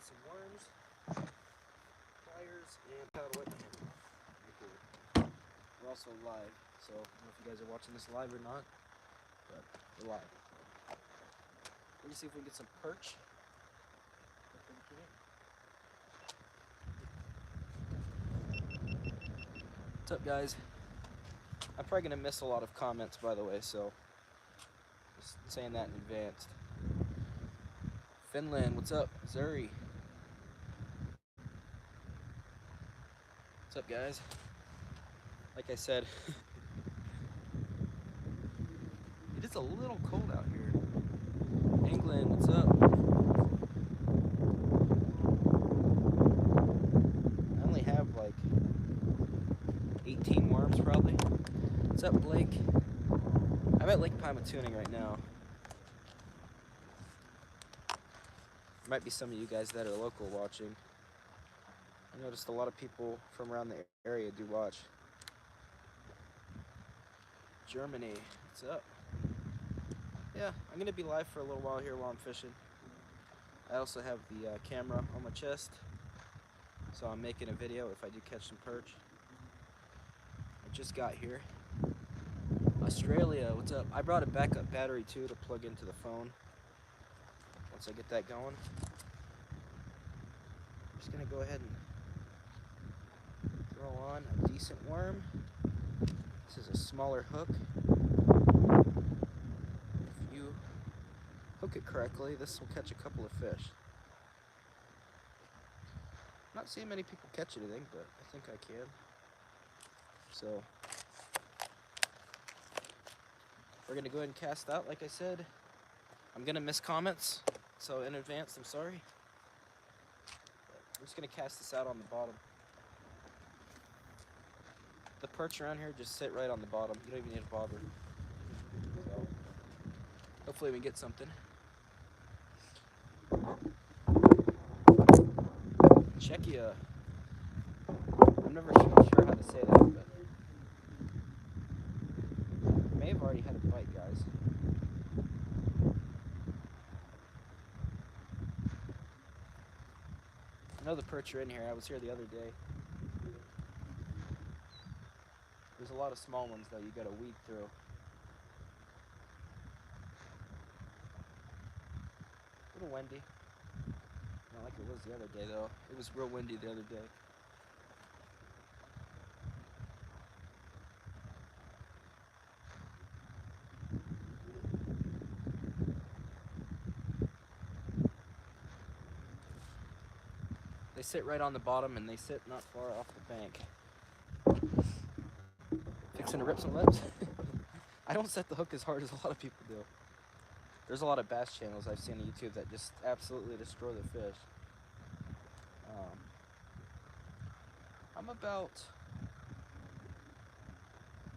got some worms, pliers, and paddle wet hand. Pretty cool. We're also live, so I don't know if you guys are watching this live or not, but we're live. Let me see if we can get some perch. What's up, guys? I'm probably gonna miss a lot of comments, by the way, so just saying that in advance. Finland, what's up? Zuri. What's up, guys? Like I said, it is a little cold out here. England, what's up? I only have like 18 worms probably. What's up, Blake? I'm at Lake Pymatuning right now. There might be some of you guys that are local watching. I noticed a lot of people from around the area do watch. Germany, what's up? Yeah, I'm gonna be live for a little while here while I'm fishing. I also have the camera on my chest, so I'm making a video if I do catch some perch. I just got here. Australia, what's up? I brought a backup battery too to plug into the phone. Once I get that going, I'm just gonna go ahead and throw on a decent worm. This is a smaller hook. If you hook it correctly, this will catch a couple of fish. I'm not seeing many people catch anything, but I think I can. So we're gonna go ahead and cast out. Like I said, I'm gonna miss comments, so in advance, I'm sorry. I'm just gonna cast this out on the bottom. The perch around here just sit right on the bottom. You don't even need a bobber. So hopefully we get something. Czechia. I'm never sure how to say that, but I may have already had a bite, guys. I know the perch are in here. I was here the other day. There's a lot of small ones though you gotta weed through. A little windy. Not like it was the other day though. It was real windy the other day. They sit right on the bottom and they sit not far off the bank. Fixing to rip some lips. I don't set the hook as hard as a lot of people do. There's a lot of bass channels I've seen on YouTube that just absolutely destroy the fish. I'm about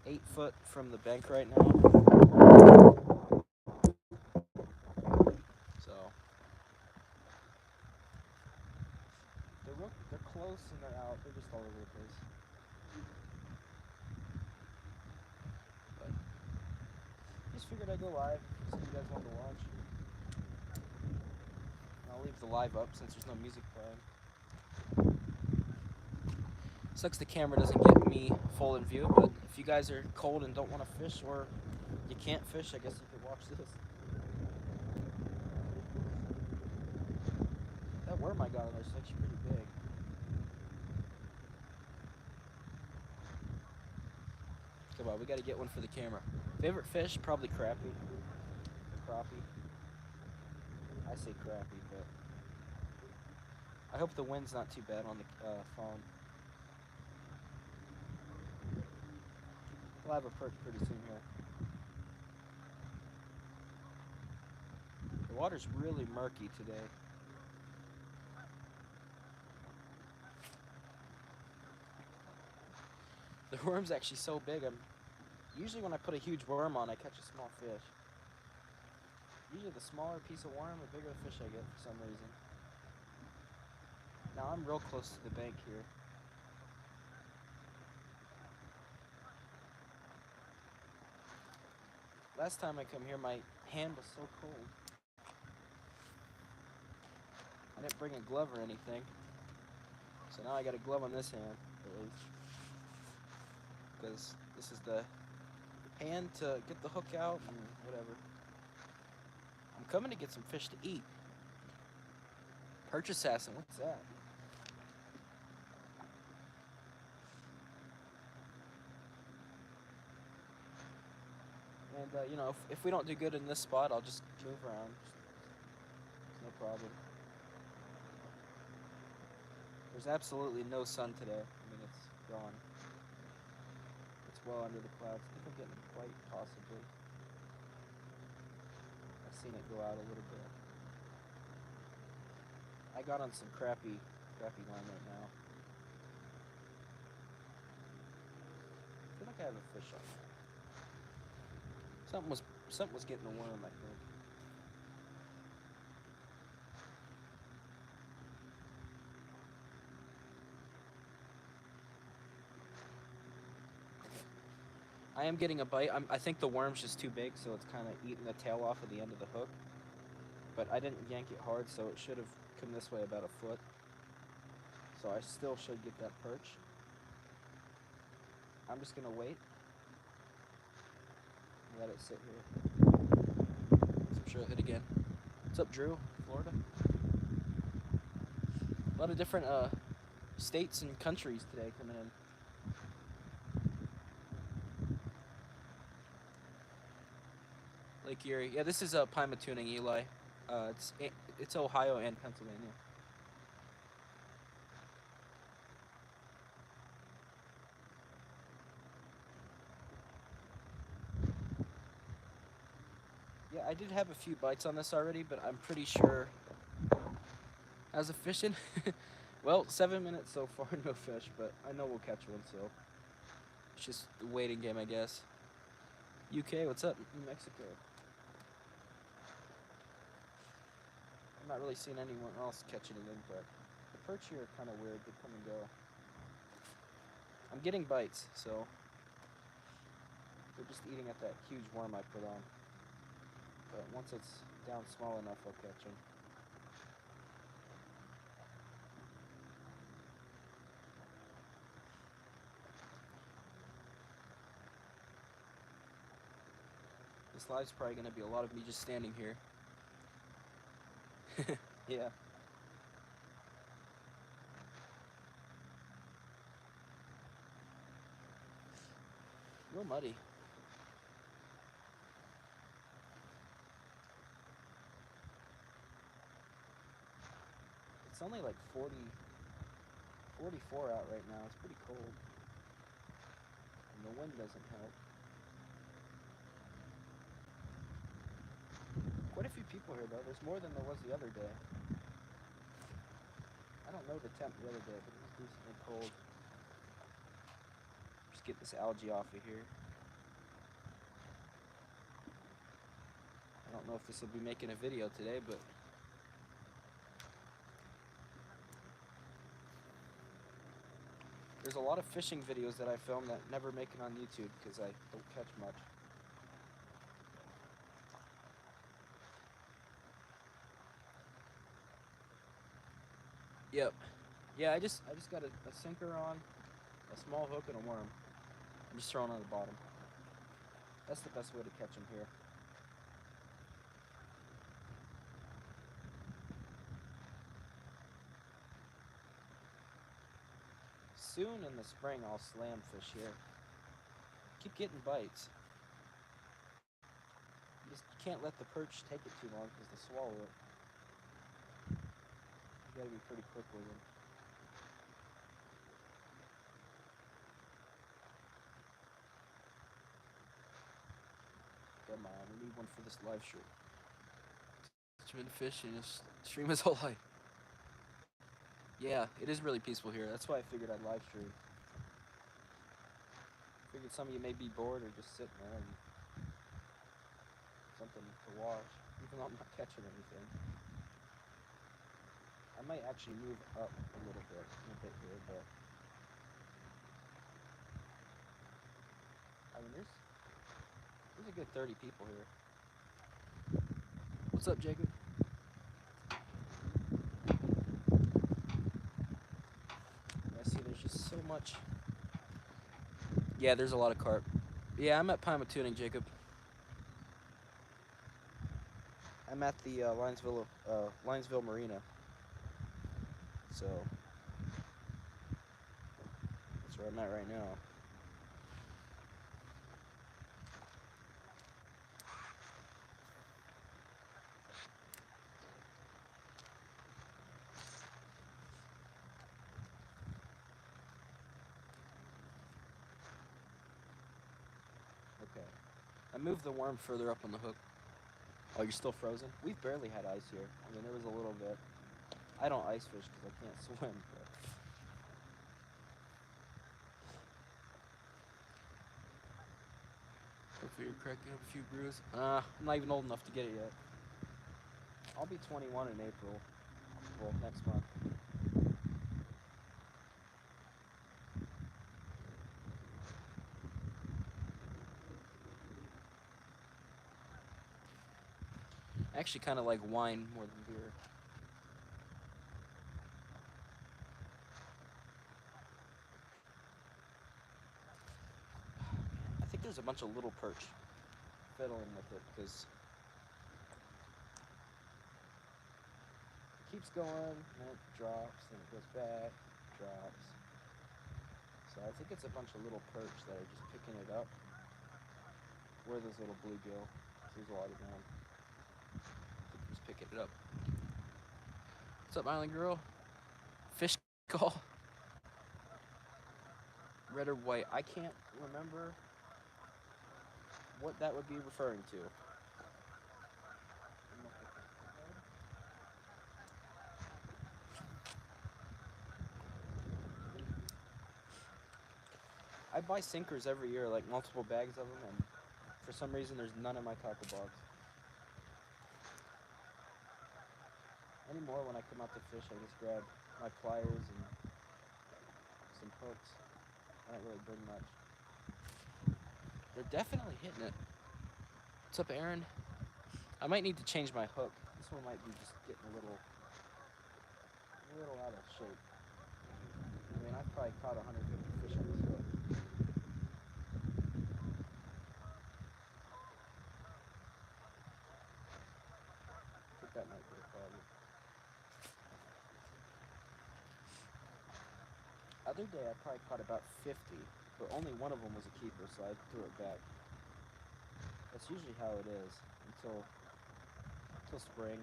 8 foot from the bank right now. So they're close and they're out. They're just all over the place. But just figured I'd go live so you guys want to watch. And I'll leave the live up since there's no music playing. Sucks the camera doesn't get me full in view, but if you guys are cold and don't want to fish or you can't fish, I guess you could watch this. That worm I got on there is actually pretty big. Come on, we gotta get one for the camera. Favorite fish? Probably crappie. Crappie. I say crappie, but I hope the wind's not too bad on the phone. We'll have a perch pretty soon here. The water's really murky today. The worm's actually so big, usually when I put a huge worm on, I catch a small fish. Usually the smaller piece of worm, the bigger the fish I get for some reason. Now I'm real close to the bank here. Last time I come here, my hand was so cold. I didn't bring a glove or anything, so now I got a glove on this hand, at least. Because this is the hand to get the hook out and whatever. I'm coming to get some fish to eat. Perch assassin, what's that? And, you know, if we don't do good in this spot, I'll just move around. No problem. There's absolutely no sun today. I mean, it's gone. It's well under the clouds. I think I'm getting a bite, possibly. I've seen it go out a little bit. I got on some crappy line right now. I feel like I have a fish on there. Something was getting a worm, I think. I am getting a bite. I think the worm's just too big, so it's kind of eating the tail off of the end of the hook. But I didn't yank it hard, so it should have come this way about a foot. So I still should get that perch. I'm just gonna wait. Let it sit here. I'm sure it'll hit again. What's up, Drew? Florida? A lot of different states and countries today coming in. Lake Erie. Yeah, this is Pima tuning, Eli. It's Ohio and Pennsylvania. Yeah, I did have a few bites on this already, but I'm pretty sure. How's it fishing? Well, 7 minutes so far, no fish, but I know we'll catch one, so it's just a waiting game, I guess. UK, what's up? New Mexico. I'm not really seeing anyone else catch anything, but the perch here are kind of weird. They come and go. I'm getting bites, so they're just eating at that huge worm I put on. But once it's down small enough, I'll catch them. This live's probably going to be a lot of me just standing here. Yeah. Real muddy. It's only like 44 out right now. It's pretty cold. And the wind doesn't help. Quite a few people here though. There's more than there was the other day. I don't know the temp the other day, but it was decently cold. Just get this algae off of here. I don't know if this will be making a video today, but there's a lot of fishing videos that I film that never make it on YouTube because I don't catch much. Yep. Yeah, I just got a sinker on, a small hook, and a worm. I'm just throwing on the bottom. That's the best way to catch them here. Soon in the spring, I'll slam fish here. Keep getting bites. You just can't let the perch take it too long because they'll swallow it. You gotta be pretty quick with them. Come on, we need one for this live stream. It's been fishing. Stream his whole life. Yeah, it is really peaceful here. That's why I figured I'd live stream. Figured some of you may be bored or just sitting there and something to watch, even though I'm not catching anything. I might actually move up a little bit in a bit here, but I mean, there's a good 30 people here. What's up, Jacob? much. Yeah, there's a lot of carp. Yeah, I'm at Pima Tuning, Jacob. I'm at the Linesville Marina. So that's where I'm at right now. Okay. I moved the worm further up on the hook. Oh, you're still frozen? We've barely had ice here. I mean, there was a little bit. I don't ice fish because I can't swim. But hopefully you're cracking up a few brews. I'm not even old enough to get it yet. I'll be 21 in April. Well, next month. I actually kind of like wine more than beer. I think there's a bunch of little perch fiddling with it because it keeps going, and it drops, and it goes back, drops. So I think it's a bunch of little perch that are just picking it up. Where those little bluegill? There's a lot of them. Just picking it up. What's up, Island Girl? Fish call. Red or white? I can't remember what that would be referring to. I buy sinkers every year, like multiple bags of them, and for some reason there's none in my tackle box. Anymore, when I come out to fish, I just grab my pliers and some hooks. I don't really bring much. They're definitely hitting it. What's up, Aaron? I might need to change my hook. This one might be just getting a little out of shape. I mean, I've probably caught 150 fish on this hook. I think that might be a problem. Other day, I probably caught about 50, but only one of them was a keeper, so I threw it back. That's usually how it is until spring.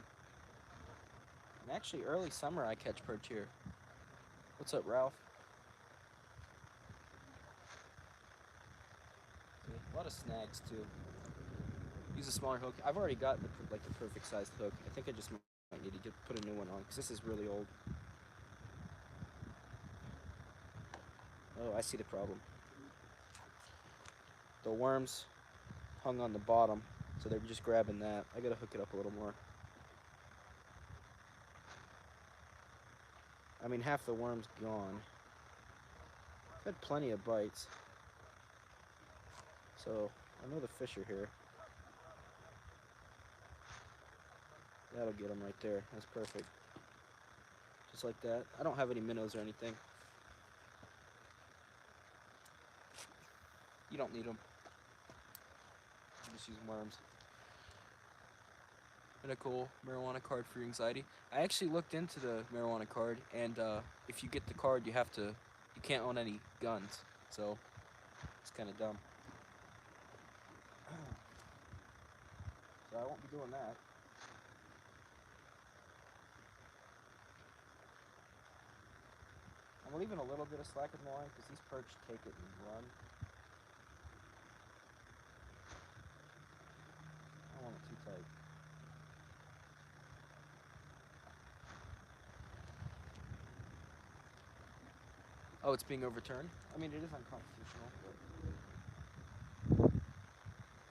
And actually, early summer, I catch perch here. What's up, Ralph? A lot of snags too. Use a smaller hook. I've already got the perfect sized hook. I think I just might need to put a new one on because this is really old. Oh, I see the problem. The worms hung on the bottom, so they're just grabbing that. I gotta hook it up a little more. I mean, half the worm's gone. I've had plenty of bites, so I know the fish are here. That'll get them right there. That's perfect. Just like that. I don't have any minnows or anything. You don't need them. I'm just using worms. And a cool marijuana card for your anxiety. I actually looked into the marijuana card, and if you get the card, you can't own any guns. So it's kind of dumb. So I won't be doing that. I'm leaving a little bit of slack in the line because these perch take it and run. I don't want it too tight. Oh, it's being overturned? I mean, it is unconstitutional, but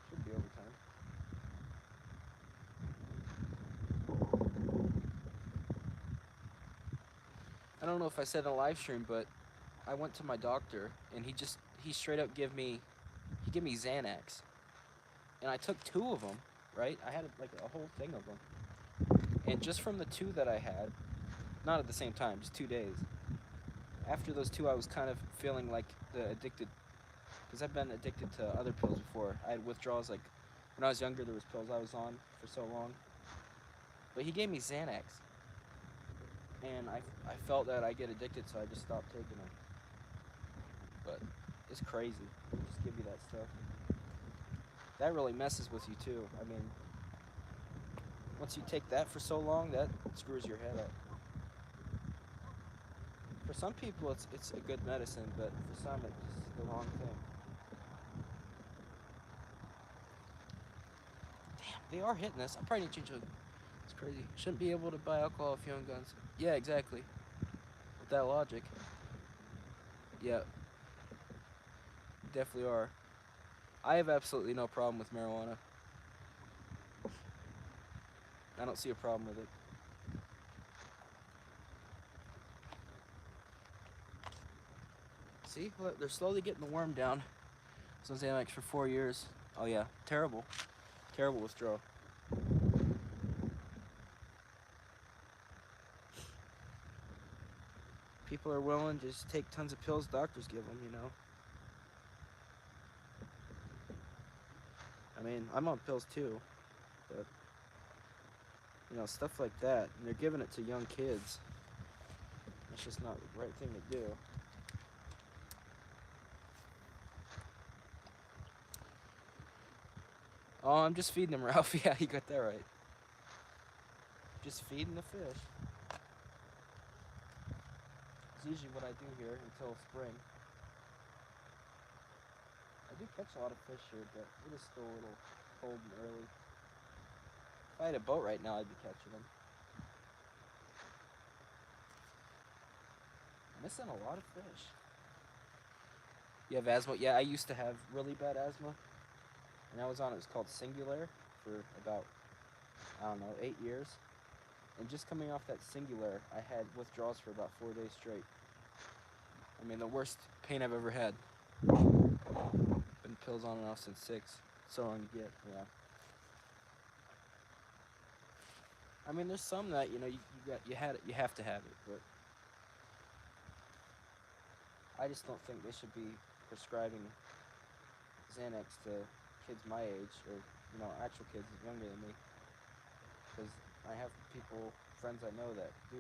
should be overturned. I don't know if I said in a live stream, but I went to my doctor and he straight up gave me Xanax, and I took 2 of them. Right, I had like a whole thing of them, and just from the 2 that I had, not at the same time, just 2 days, after those two, I was kind of feeling like the addicted, because I've been addicted to other pills before. I had withdrawals, like when I was younger, there was pills I was on for so long. But he gave me Xanax, and I felt that I get addicted, so I just stopped taking them. But it's crazy. They just give you that stuff. That really messes with you too. I mean, once you take that for so long, that screws your head up. For some people, it's a good medicine, but for some, it's just the wrong thing. Damn, they are hitting us. I probably need to change the. It's crazy. Shouldn't be able to buy alcohol if you own guns. Yeah, exactly. With that logic. Yeah, definitely are. I have absolutely no problem with marijuana. I don't see a problem with it. See, look, they're slowly getting the worm down. So Xanax for 4 years. Oh yeah, terrible, terrible withdrawal. People are willing to just take tons of pills doctors give them. I mean, I'm on pills too, but stuff like that, and they're giving it to young kids. It's just not the right thing to do. Oh, I'm just feeding them, Ralph. Yeah, you got that right. Just feeding the fish. It's usually what I do here until spring. I do catch a lot of fish here, but it is still a little cold and early. If I had a boat right now, I'd be catching them. I'm missing a lot of fish. You have asthma? Yeah, I used to have really bad asthma. And I was on, it was called Singular for about, I don't know, 8 years. And just coming off that Singular, I had withdrawals for about 4 days straight. I mean, the worst pain I've ever had. Been pills on and off since 6. So long to get, yeah. I mean, there's some that you have to have it, but I just don't think they should be prescribing Xanax to kids my age, or actual kids younger than me, because I have friends I know that do.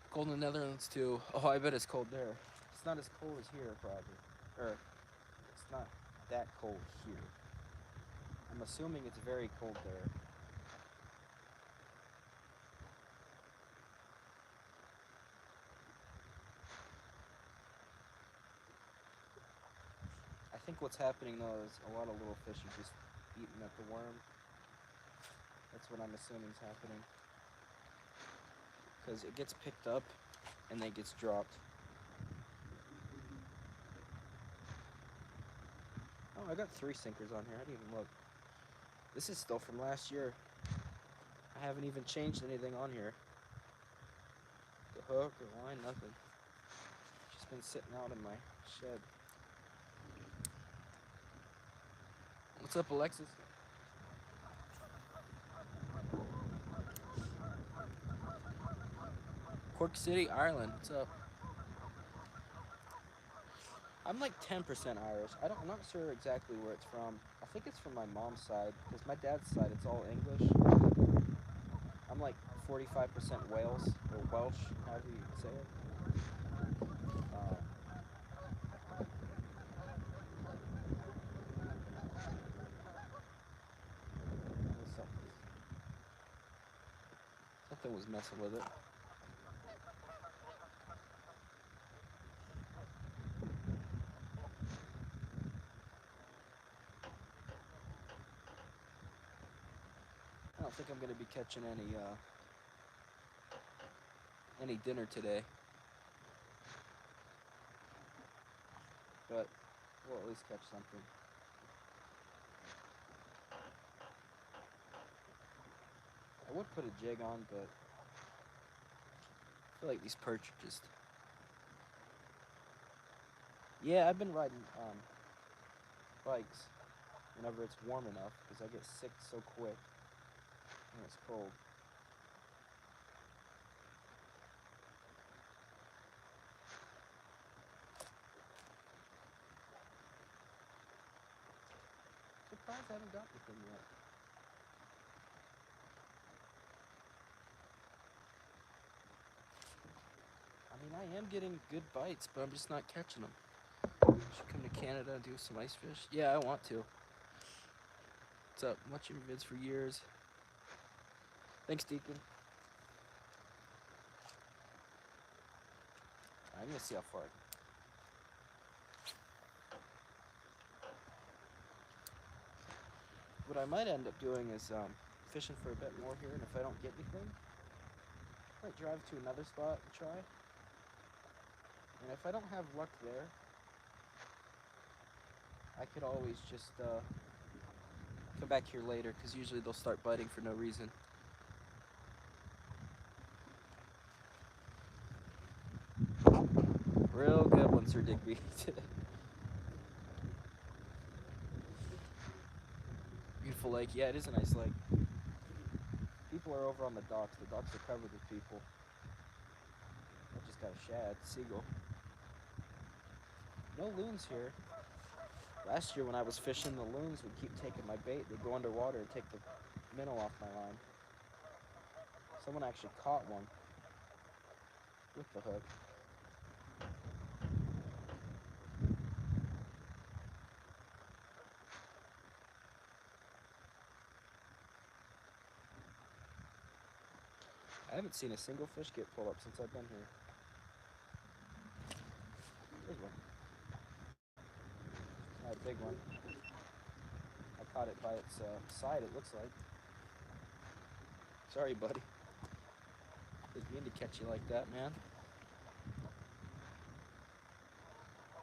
Cold in the Netherlands too. Oh, I bet it's cold there. It's not as cold as here, probably, or it's not that cold here. I'm assuming it's very cold there. I think what's happening though is a lot of little fish are just eating at the worm. That's what I'm assuming is happening. Because it gets picked up and then it gets dropped. Oh, I got 3 sinkers on here. I didn't even look. This is still from last year. I haven't even changed anything on here. The hook or line, nothing. Just been sitting out in my shed. What's up, Alexis? Cork City, Ireland. What's up? I'm like 10% Irish. I'm not sure exactly where it's from. I think it's from my mom's side, because my dad's side, it's all English. I'm like 45% Wales, or Welsh, however you say it. Uh, something was messing with it. I don't think I'm gonna be catching any dinner today, but we'll at least catch something. I would put a jig on, but I feel like these perch are just. Yeah, I've been riding bikes whenever it's warm enough, because I get sick so quick when it's cold. surprised I haven't got anything yet. I mean, I am getting good bites, but I'm just not catching them. Should come to Canada and do some ice fish. Yeah, I want to. What's up? Watching your vids for years. Thanks, Deacon. I'm gonna see how far. What I might end up doing is fishing for a bit more here, and if I don't get anything, I might drive to another spot and try. And if I don't have luck there, I could always just come back here later, because usually they'll start biting for no reason. Real good one, Sir Digby. Beautiful lake. Yeah, it is a nice lake. People are over on the docks. The docks are covered with people. I just got a shad, seagull. No loons here. Last year when I was fishing, the loons would keep taking my bait. They'd go underwater and take the minnow off my line. Someone actually caught one with the hook. I haven't seen a single fish get pulled up since I've been here. There's one. A big one. I caught it by its side, it looks like. Sorry, buddy. Didn't mean to catch you like that, man.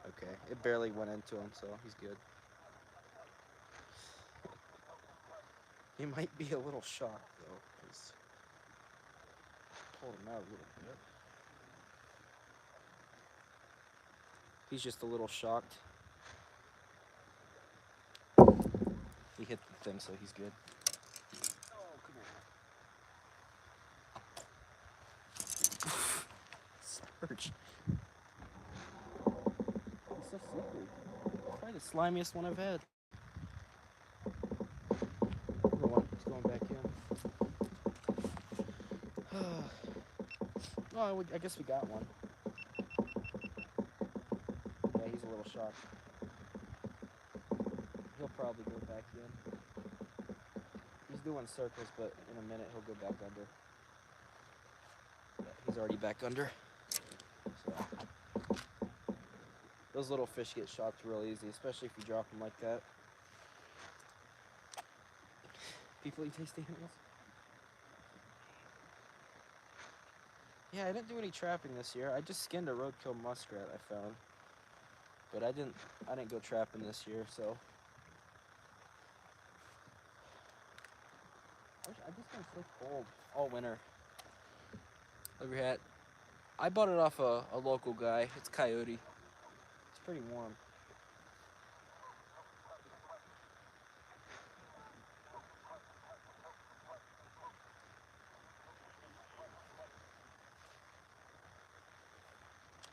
Okay, it barely went into him, so he's good. He might be a little shocked, though, because I pulled him out a little bit. He's just a little shocked. He hit the thing, so he's good. Oh, come on. Perch. He's so slippery. Probably the slimiest one I've had. Another one. He's going back in. Oh, I guess we got one. Yeah, he's a little shocked. He'll probably go back in. He's doing circles, but in a minute he'll go back under. Yeah, he's already back under. So those little fish get shocked real easy, especially if you drop them like that. People eat tasty animals. Yeah, I didn't do any trapping this year. I just skinned a roadkill muskrat I found, but I didn't go trapping this year. So I just been so cold all winter. Look at that. I bought it off a local guy. It's Coyote. It's pretty warm.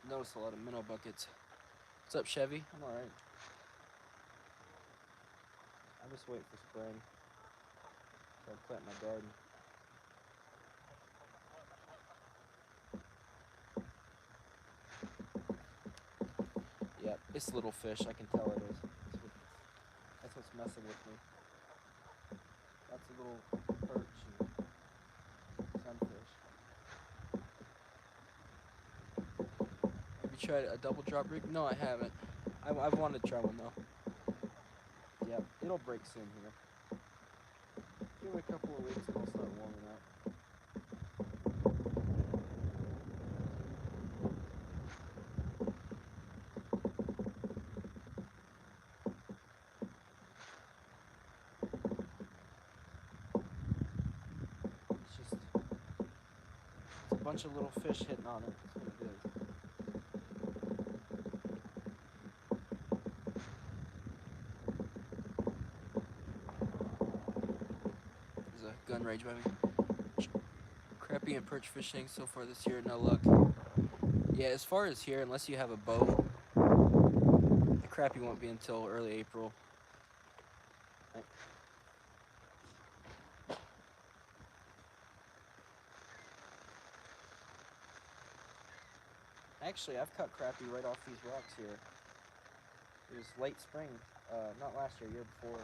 Noticed a lot of minnow buckets. What's up, Chevy? I'm alright. I'm just waiting for spring. So I plant my garden. Yep, it's little fish. I can tell it is. That's what's messing with me. Lots of little perch and sunfish. Have you tried a double drop rig? No, I haven't. I've wanted to try one though. Yep, it'll break soon here. Give it a couple of weeks and it'll start warming up. It's a bunch of little fish hitting on it. That's what it is. There's a gun range by me. Crappie and perch fishing so far this year, no luck. Yeah, as far as here, unless you have a boat, the crappie won't be until early April. Actually, I've caught crappie right off these rocks here. It was late spring, not last year, year before.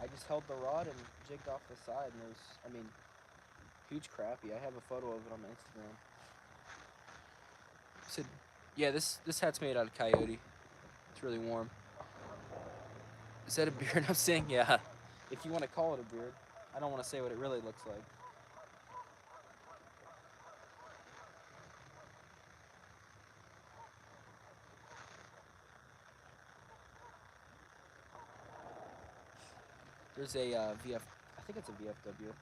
I just held the rod and jigged off the side, and it was, I mean, huge crappie. I have a photo of it on my Instagram. So, yeah, this hat's made out of coyote. It's really warm. Is that a beard I'm seeing? Yeah. If you want to call it a beard. I don't want to say what it really looks like. There's a I think it's a VFW,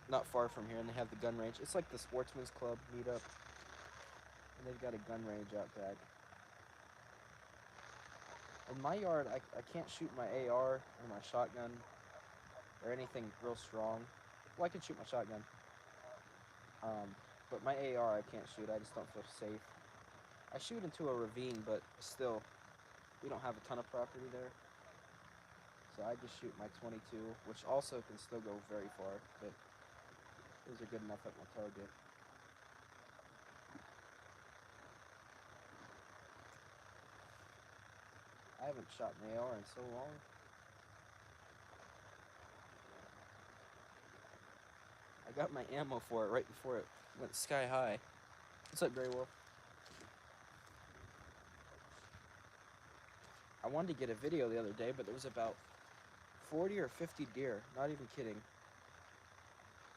not far from here, and they have the gun range. It's like the Sportsman's Club meetup, and they've got a gun range out back. In my yard, I can't shoot my AR or my shotgun or anything real strong. Well, I can shoot my shotgun, but my AR I can't shoot. I just don't feel safe. I shoot into a ravine, but still, we don't have a ton of property there. So I just shoot my 22, which also can still go very far, but those are good enough at my target. I haven't shot an AR in so long. I got my ammo for it right before it went sky high. What's up, Grey Wolf? I wanted to get a video the other day, but there was about 40 or 50 deer, not even kidding,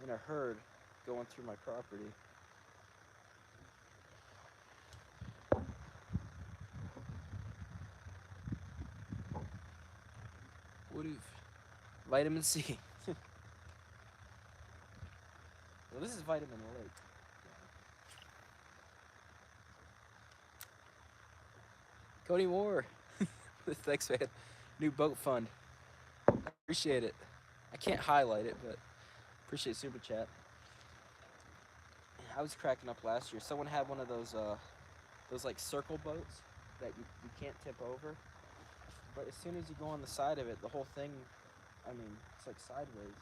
in a herd going through my property. What if vitamin C? Well, this is vitamin Lake. Cody Moore. Thanks, man. New boat fund. Appreciate it. I can't highlight it, but appreciate super chat. I was cracking up last year. Someone had one of those like circle boats that you can't tip over. But as soon as you go on the side of it, the whole thing, I mean, it's like sideways.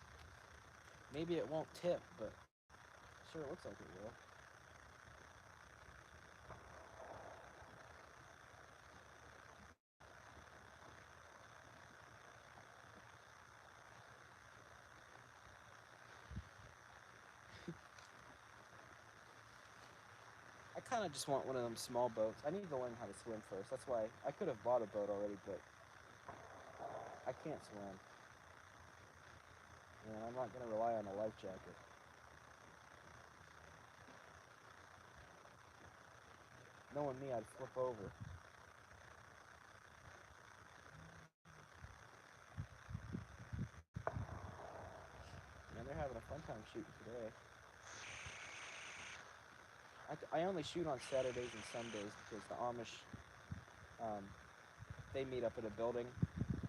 Maybe it won't tip, but sure it looks like it will. I kind of just want one of them small boats. I need to learn how to swim first. That's why I could have bought a boat already, but I can't swim. And I'm not going to rely on a life jacket. Knowing me, I'd flip over. Man, they're having a fun time shooting today. I only shoot on Saturdays and Sundays because the Amish, they meet up at a building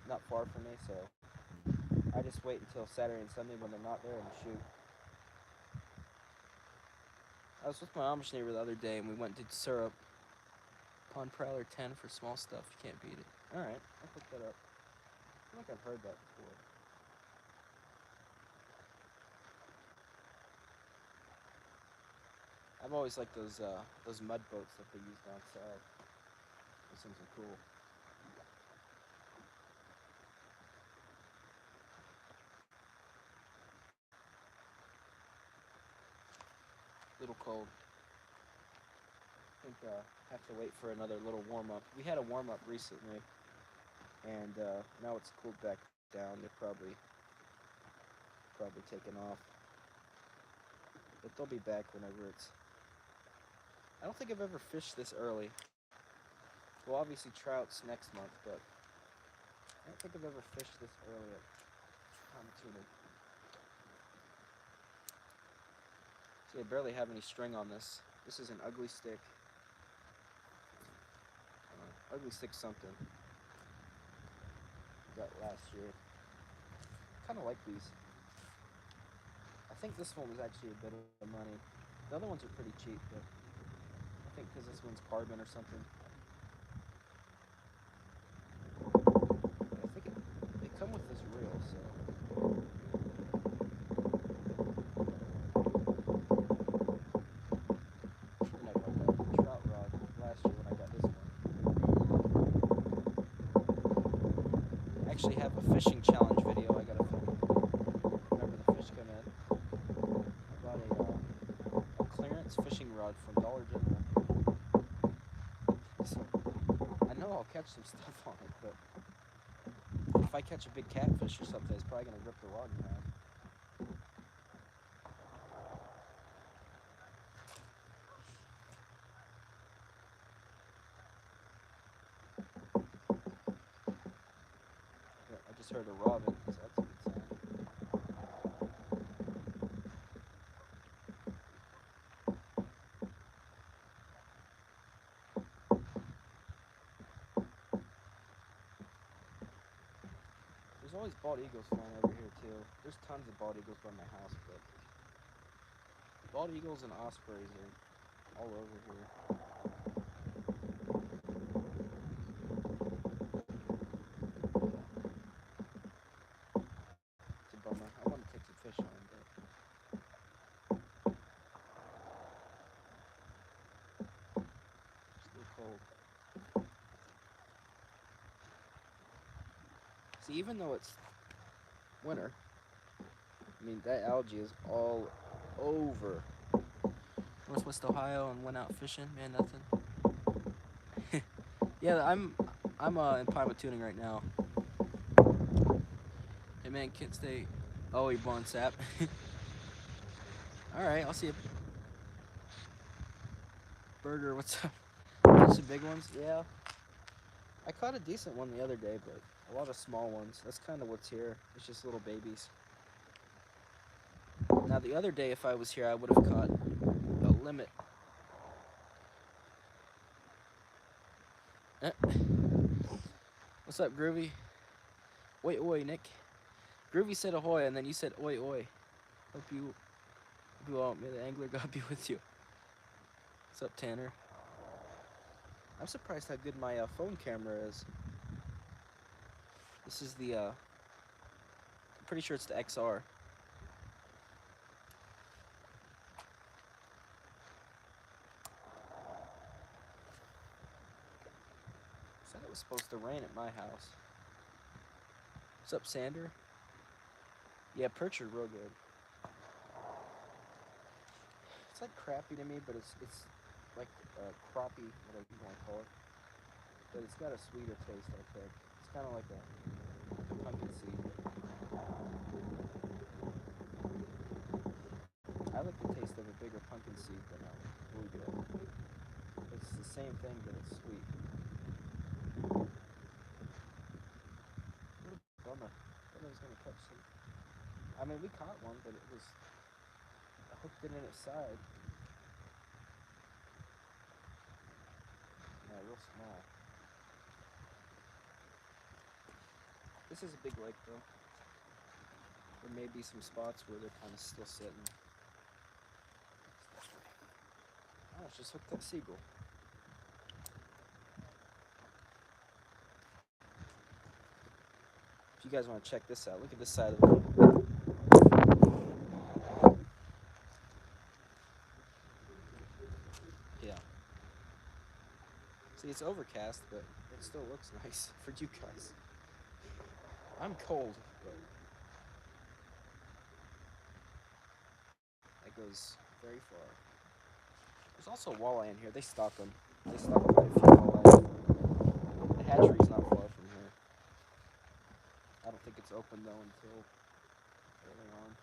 not far from me, so I just wait until Saturday and Sunday when they're not there and shoot. I was with my Amish neighbor the other day and we went to Syrup. Pond Prowler 10 for small stuff. You can't beat it. Alright, I'll pick that up. I feel like I've heard that before. I've always liked those mud boats that they use down south. Those things are cool. Little cold. I think have to wait for another little warm up. We had a warm up recently, and now it's cooled back down. They're probably taking off, but they'll be back whenever it's. I don't think I've ever fished this early. Well, obviously trout's next month, but I don't think I've ever fished this early at Tuna. See, I barely have any string on this. This is an ugly stick. Ugly stick something. Got last year. Kind of like these. I think this one was actually a bit of money. The other ones are pretty cheap, but I think because this one's carbon or something. I think they come with this reel, so actually have a fishing challenge video I gotta film. Whenever the fish come in. I bought a clearance fishing rod from Dollar General. So I know I'll catch some stuff on it, but if I catch a big catfish or something, it's probably gonna rip the rod in half. Yeah, I just heard a robin, so that's a good sign. There's always bald eagles flying over here too. There's tons of bald eagles by my house, but bald eagles and ospreys are all over here. It's a bummer. I want to take some fish on, but it's a little cold. See, even though it's winter, I mean, that algae is all over Northwest Ohio, and went out fishing. Man, nothing. Yeah, I'm in Pima tuning right now. Hey man, can't stay. Oh, you're blowing sap. All right, I'll see you. Burger, what's up? Catch some big ones? Yeah. I caught a decent one the other day, but a lot of small ones. That's kind of what's here. It's just little babies. Now the other day, if I was here, I would have caught a limit. What's up, Groovy? Oi, oi, Nick. Groovy said ahoy, and then you said oi, oi. Hope you go out. May the angler God be with you. What's up, Tanner? I'm surprised how good my phone camera is. This is the, I'm pretty sure it's the XR. Said it was supposed to rain at my house. What's up, Sander? Yeah, perch are real good. It's like crappie to me, but it's like crappie, whatever you want to call it. But it's got a sweeter taste, I think. It's kind of like a pumpkin seed. I like the taste of a bigger pumpkin seed than a bluegill. It's the same thing, but it's sweet. What a bummer. I thought I was going to catch some. I mean, we caught one, but it was. I hooked it in its side. Yeah, real small. This is a big lake, though. There may be some spots where they're kind of still sitting. Oh, it's just hooked up seagull. If you guys want to check this out, look at this side of the lake. Yeah. See, it's overcast, but it still looks nice for you guys. I'm cold, but it goes very far. There's also walleye in here. They stock them. They stock quite a few walleye. The hatchery's not far from here. I don't think it's open though until early on.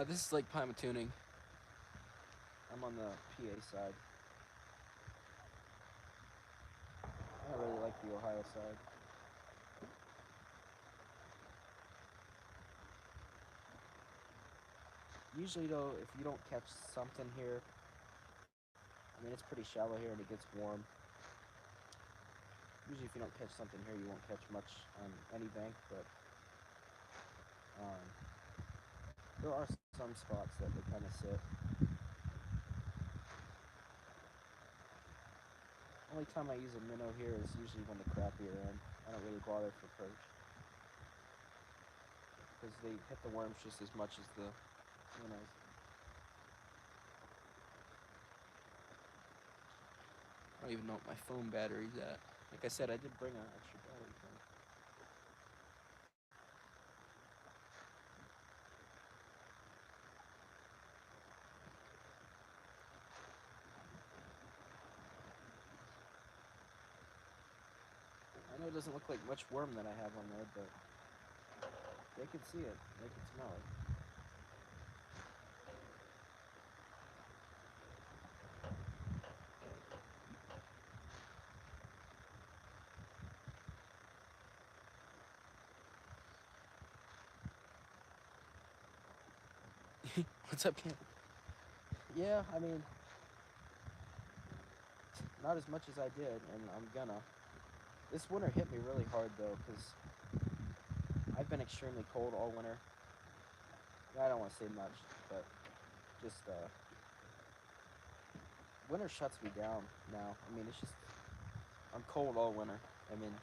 This is Lake Pima tuning. I'm on the PA side. I really like the Ohio side. Usually though, if you don't catch something here, I mean it's pretty shallow here and it gets warm. Usually if you don't catch something here, you won't catch much on any bank, but there are some spots that they kind of sit. Only time I use a minnow here is usually when the crappie are in. I don't really bother for perch. because they hit the worms just as much as the minnows. I don't even know what my phone battery's at. Like I said, I did bring an extra battery thing. I know it doesn't look like much worm that I have on there, but they can see it. They can smell it. What's up, Cam? Yeah, I mean, not as much as I did, and I'm gonna. This winter hit me really hard, though, because I've been extremely cold all winter. I don't want to say much, but just, winter shuts me down now. I mean, it's just, I'm cold all winter. I mean,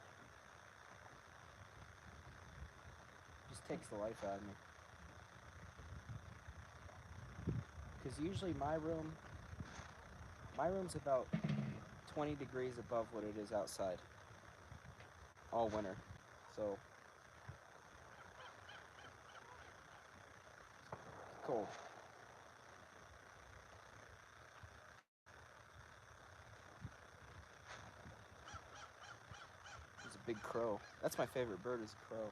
it just takes the life out of me. Because usually my room's about 20 degrees above what it is outside all winter. So, cold. It's a big crow. That's my favorite bird is a crow.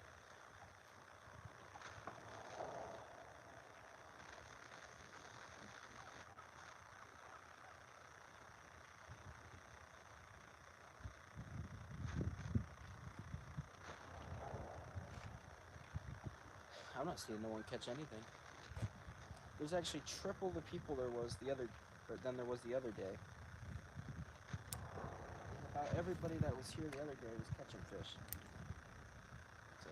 I'm not seeing no one catch anything. There's actually triple the people than there was the other day. About everybody that was here the other day was catching fish. So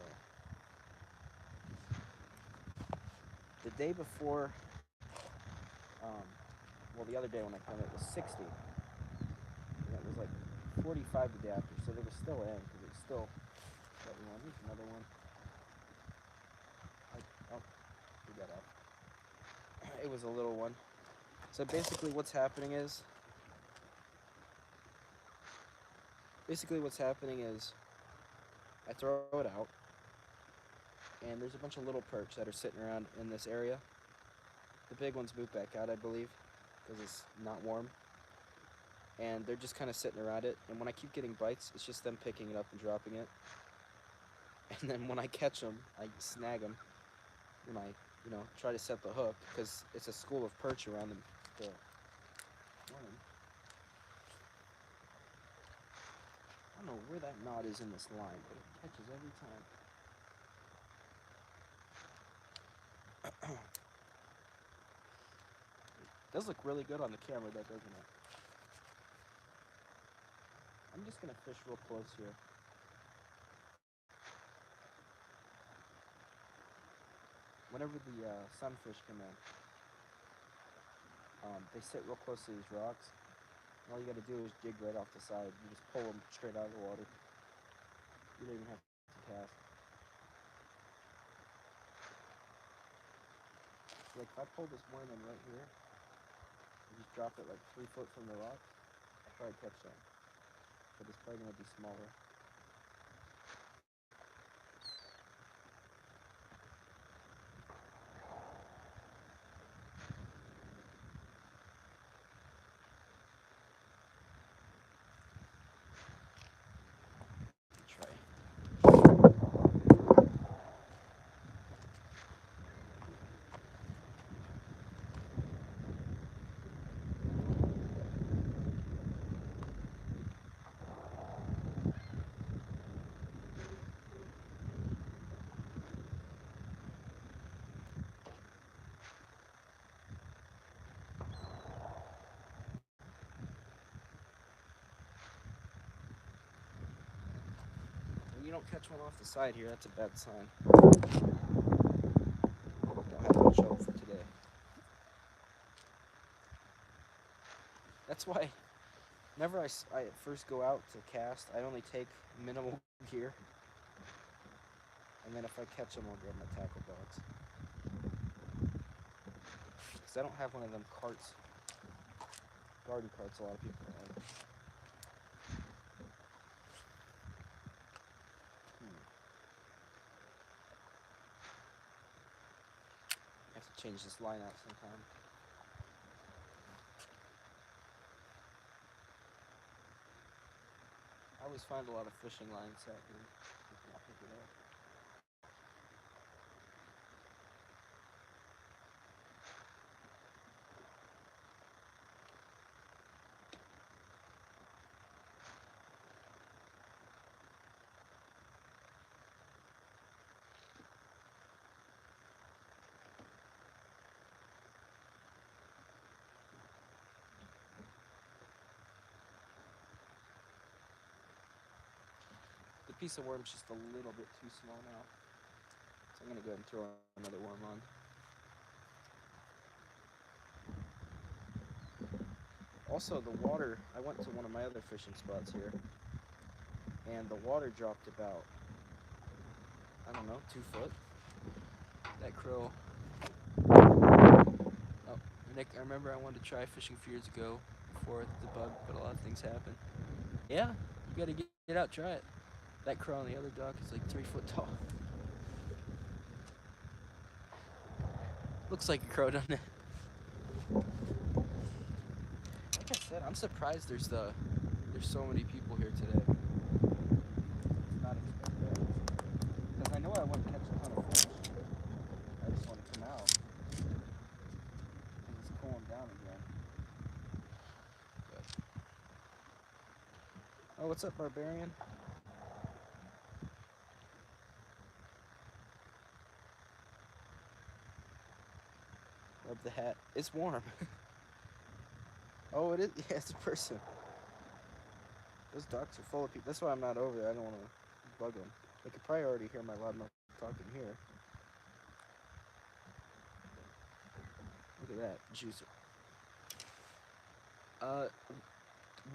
the day before, well, the other day when I came, it was 60, and it was like 45 the day after. So they were still in because it was still. There's another one. Oh, we got up. It was a little one. So basically, what's happening is I throw it out, and there's a bunch of little perch that are sitting around in this area. The big ones move back out, I believe, because it's not warm. And they're just kind of sitting around it. And when I keep getting bites, it's just them picking it up and dropping it. And then when I catch them, I snag them. When I, try to set the hook, because it's a school of perch around the worm. I don't know where that knot is in this line, but it catches every time. It does look really good on the camera, though, doesn't it? I'm just going to fish real close here. Whenever the sunfish come in, they sit real close to these rocks. And all you got to do is jig right off the side. You just pull them straight out of the water. You don't even have to cast. Like if I pull this worm in right here, and just drop it like 3 foot from the rocks, I'll probably catch that. But it's probably going to be smaller. Try. When you don't catch one off the side here, that's a bad sign. Don't have much hope for today. That's why whenever I first go out to cast, I only take minimal gear. And then if I catch them, I'll grab my tackle box. Because I don't have one of them carts, garden carts a lot of people have. I have to change this line out sometime. I always find a lot of fishing lines out here. I can pick it up. The piece of worm's just a little bit too small now. So I'm going to go ahead and throw another worm on. Also, the water, I went to one of my other fishing spots here, and the water dropped about, I don't know, 2 foot. That crow. Oh, Nick, I remember I wanted to try fishing a few years ago before the bug, but a lot of things happened. Yeah, you gotta get out, try it. That crow on the other dock is like 3 foot tall. Looks like a crow, doesn't it? Like I said, I'm surprised there's so many people here today. It's not expected. Because I know I want to catch a ton of fish. I just want to come out. Because it's cooling down again. But... Oh, what's up, Barbarian? Rub the hat. It's warm. Oh, it is? Yeah, it's a person. Those docks are full of people. That's why I'm not over there. I don't want to bug them. They could probably already hear my loudmouth talking here. Look at that juicer.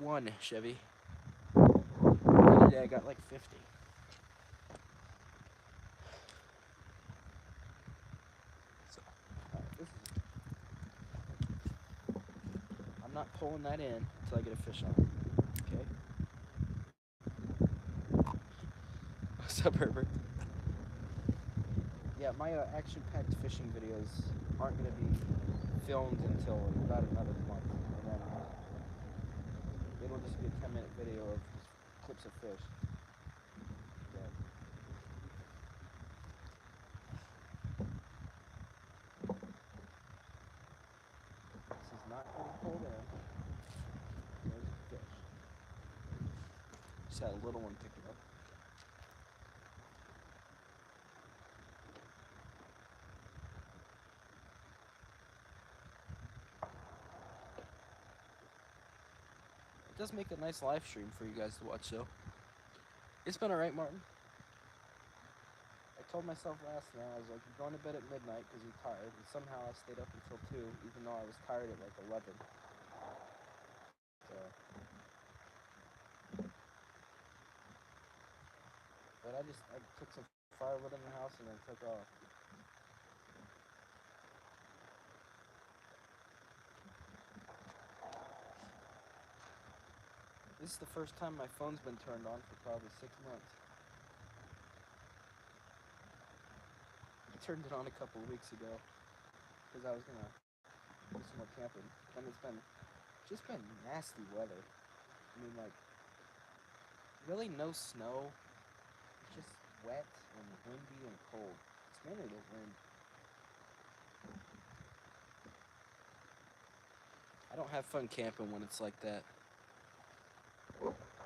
One Chevy. The other day I got like 50. So, this is... I'm not pulling that in until I get a fish on it. Okay? What's up, Herbert? Yeah, my action-packed fishing videos aren't going to be filmed until about another month. And then it'll just be a 10-minute video of clips of fish. Yeah. This is not going to pull in. There's a fish. Just had a little one pick it up. It does make a nice live stream for you guys to watch, though. It's been alright, Martin. I told myself last night, I was like, you're going to bed at midnight because you're tired, and somehow I stayed up until 2, even though I was tired at like 11. So, but I took some firewood in the house and then took off. This is the first time my phone's been turned on for probably 6 months. I turned it on a couple of weeks ago because I was gonna do some more camping, and it's just been nasty weather. I mean, like, really no snow. It's just wet and windy and cold. It's mainly the wind. I don't have fun camping when it's like that.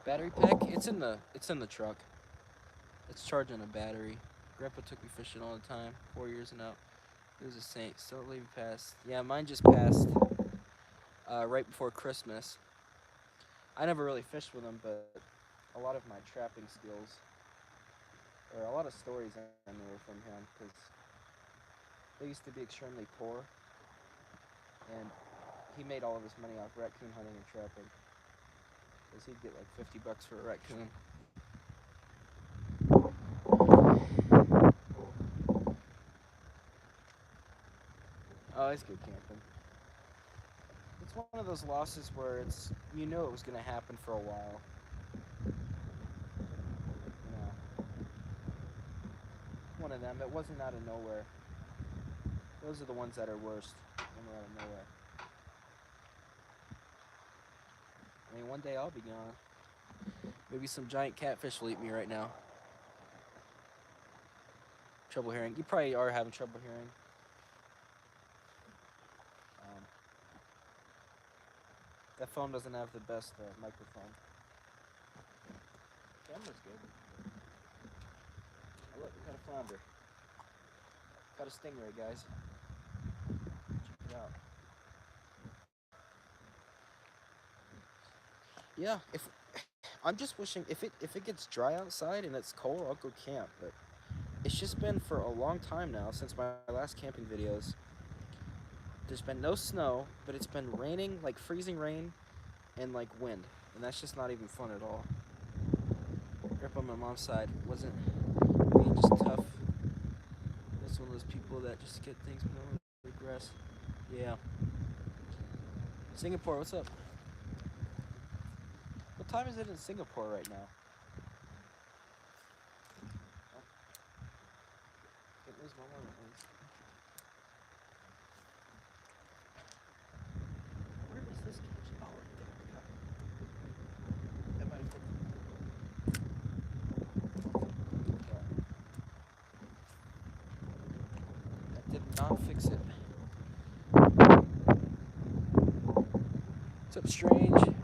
Battery pack? It's in the truck. It's charging a battery. Grandpa took me fishing all the time, 4 years and out. He was a saint. Still leave passed. Yeah, mine just passed right before Christmas. I never really fished with him, but a lot of my trapping skills, or a lot of stories I knew were from him, because they used to be extremely poor, and he made all of his money off raccoon hunting and trapping. Because he'd get like $50 for a raccoon. Oh, it's good camping. It's one of those losses where it's you know it was gonna happen for a while. You know, one of them. It wasn't out of nowhere. Those are the ones that are worst when they're out of nowhere. I mean, one day I'll be gone. Maybe some giant catfish will eat me right now. Trouble hearing. You probably are having trouble hearing. Um, that phone doesn't have the best microphone. Camera's good. Oh, look, we got a flounder. Got a stingray, guys. Check it out. Yeah, if I'm just wishing if it gets dry outside and it's cold, I'll go camp. But it's just been for a long time now since my last camping videos. There's been no snow, but it's been raining, like freezing rain, and like wind, and that's just not even fun at all. Grip on my mom's side wasn't being just tough. That's one of those people that just get things but don't regress. Yeah. Singapore, what's up? What time is it in Singapore right now? Oh, can't lose my one at least. Where is this kitchen? Oh, right there. That might have put that did not fix it. What's up, Strange?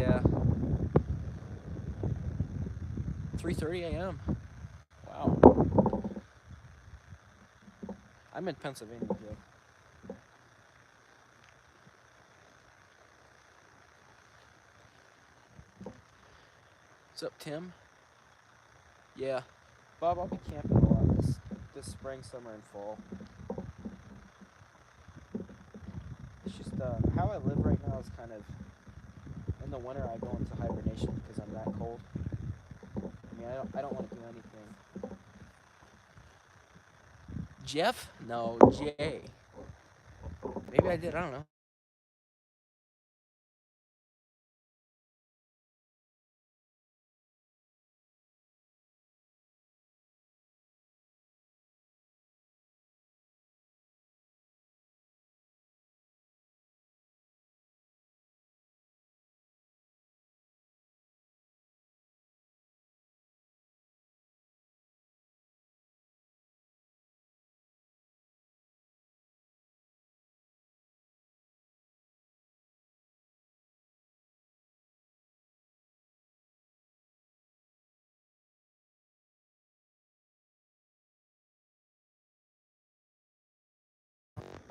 Yeah. 3:30 a.m. Wow. I'm in Pennsylvania, Joe. What's up, Tim? Yeah. Bob, I'll be camping a lot this spring, summer, and fall. It's just how I live right now is kind of in the winter I go into hibernation because I'm that cold. I mean, I don't want to do anything. Jeff? No, Jay. Maybe I did. I don't know.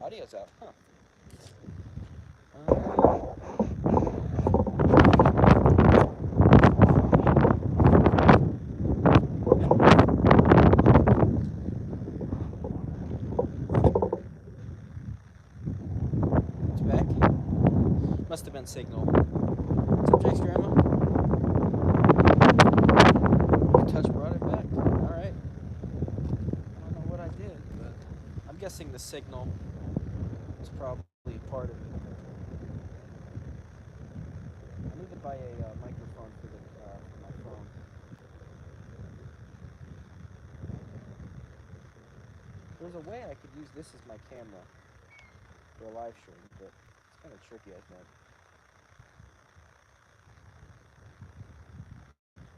Audio's out, huh? It's back. Must have been signal. What's up, Jake's grandma? My touch brought it back. All right. I don't know what I did, but I'm guessing the signal is probably a part of it. I need to buy a microphone for my phone. There's a way I could use this as my camera for a live stream, but it's kind of tricky, I think.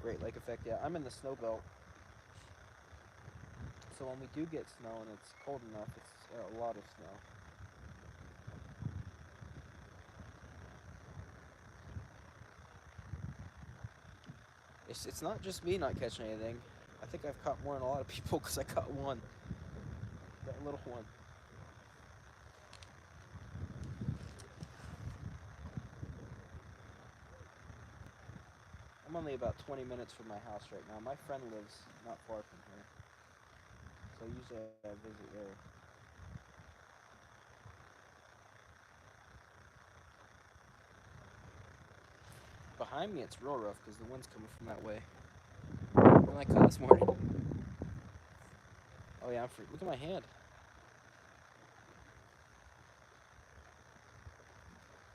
Great Lake effect, yeah. I'm in the snow belt, so when we do get snow and it's cold enough, it's a lot of snow. It's not just me not catching anything. I think I've caught more than a lot of people because I caught one. That little one. I'm only about 20 minutes from my house right now. My friend lives not far from here, so usually I visit there. Behind me, it's real rough because the wind's coming from that way. And I caught this morning. yeah, look at my hand.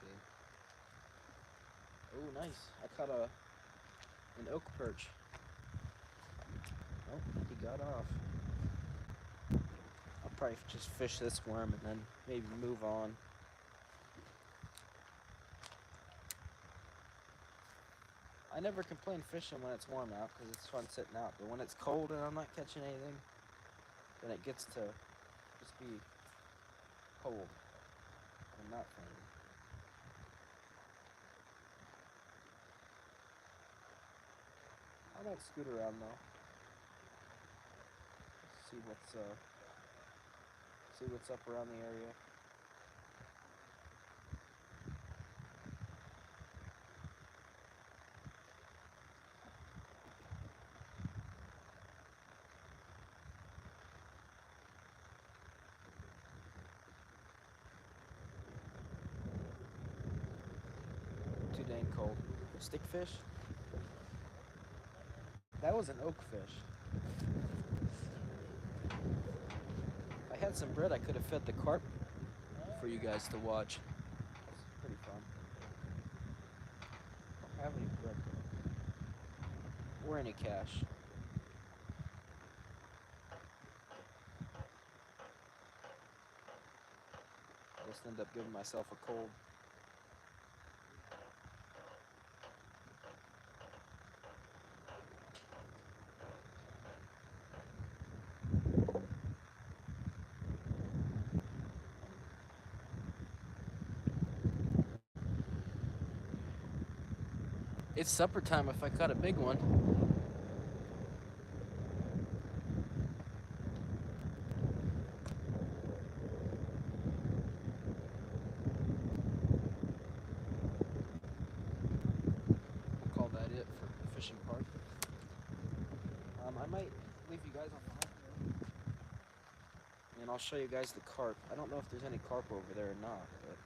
Okay. Oh, nice. I caught an oak perch. Oh, he got off. I'll probably just fish this worm and then maybe move on. I never complain fishing when it's warm out because it's fun sitting out. But when it's cold and I'm not catching anything, then it gets to just be cold and not fun. I might scoot around though. See what's up around the area. Too dang cold. Stickfish? That was an oak fish. If I had some bread, I could have fed the carp for you guys to watch. It's pretty fun. I don't have any bread though. Or any cash. I just ended up giving myself a cold. It's supper time if I caught a big one. We'll call that it for the fishing part. I might leave you guys on the line and I'll show you guys the carp. I don't know if there's any carp over there or not, but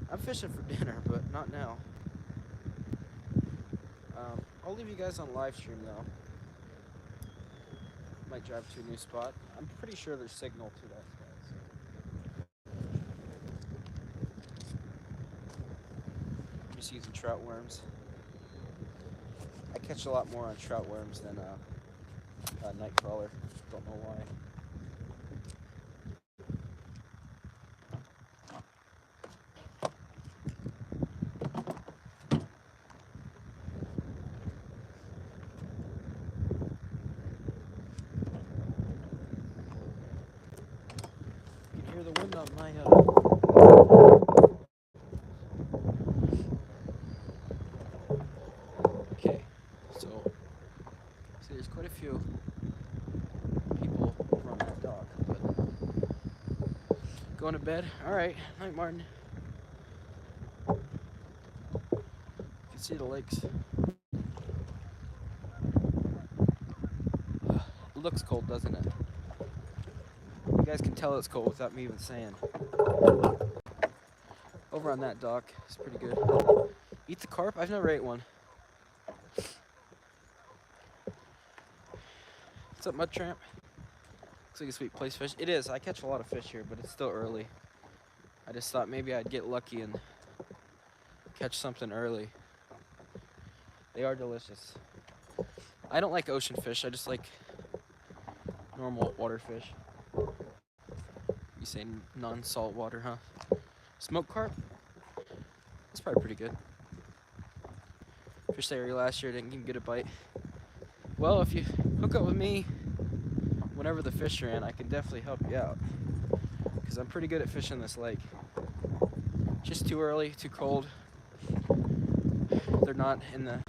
I'm fishing for dinner, but not now. I'll leave you guys on live stream though. Might drive to a new spot. I'm pretty sure there's signal to that spot. So. I'm just using trout worms. I catch a lot more on trout worms than night crawler. Don't know why. You can hear the wind on my Okay, so see there's quite a few people over on that dock, but going to bed? Alright, night Martin. You can see the lakes. It looks cold, doesn't it? You guys can tell it's cold without me even saying. Over on that dock, it's pretty good. Eat the carp? I've never ate one. What's up, Mud Tramp? Looks like a sweet place fish. It is. I catch a lot of fish here, but it's still early. I just thought maybe I'd get lucky and catch something early. They are delicious. I don't like ocean fish. I just like normal water fish. You say non-salt water, huh? Smoked carp? That's probably pretty good. Fished that area last year, didn't even get a bite. Well, if you hook up with me whenever the fish are in, I can definitely help you out. Because I'm pretty good at fishing this lake. Just too early, too cold. They're not in the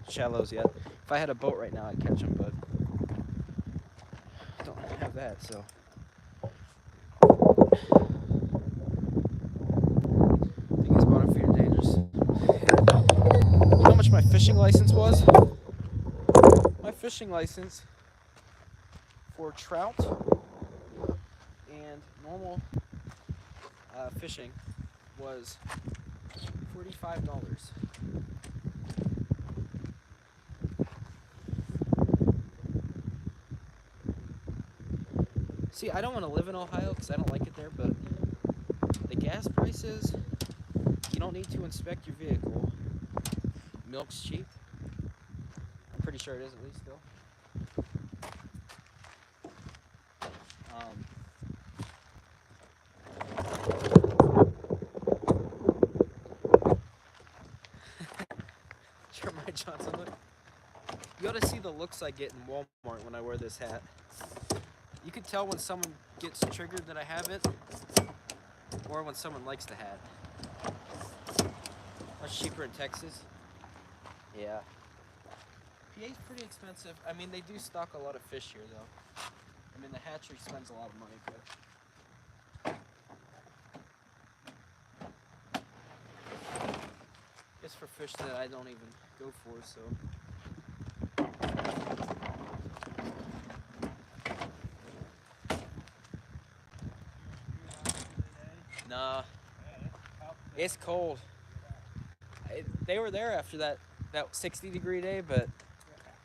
shallows yet. If I had a boat right now, I'd catch them, but I don't have that, so. I think it's bottom feeder dangerous. You know how much my fishing license was? My fishing license for trout and normal fishing was $45. See, I don't want to live in Ohio because I don't like it there, but the gas prices, you don't need to inspect your vehicle. Milk's cheap. I'm pretty sure it is, at least, still. Jeremiah Johnson, look. You ought to see the looks I get in Walmart when I wear this hat. You can tell when someone gets triggered that I have it, or when someone likes the hat. Much cheaper in Texas. Yeah. PA's pretty expensive. I mean, they do stock a lot of fish here, though. I mean, the hatchery spends a lot of money, but... it's for fish that I don't even go for, so... Nah. It's cold. They were there after that 60-degree day, but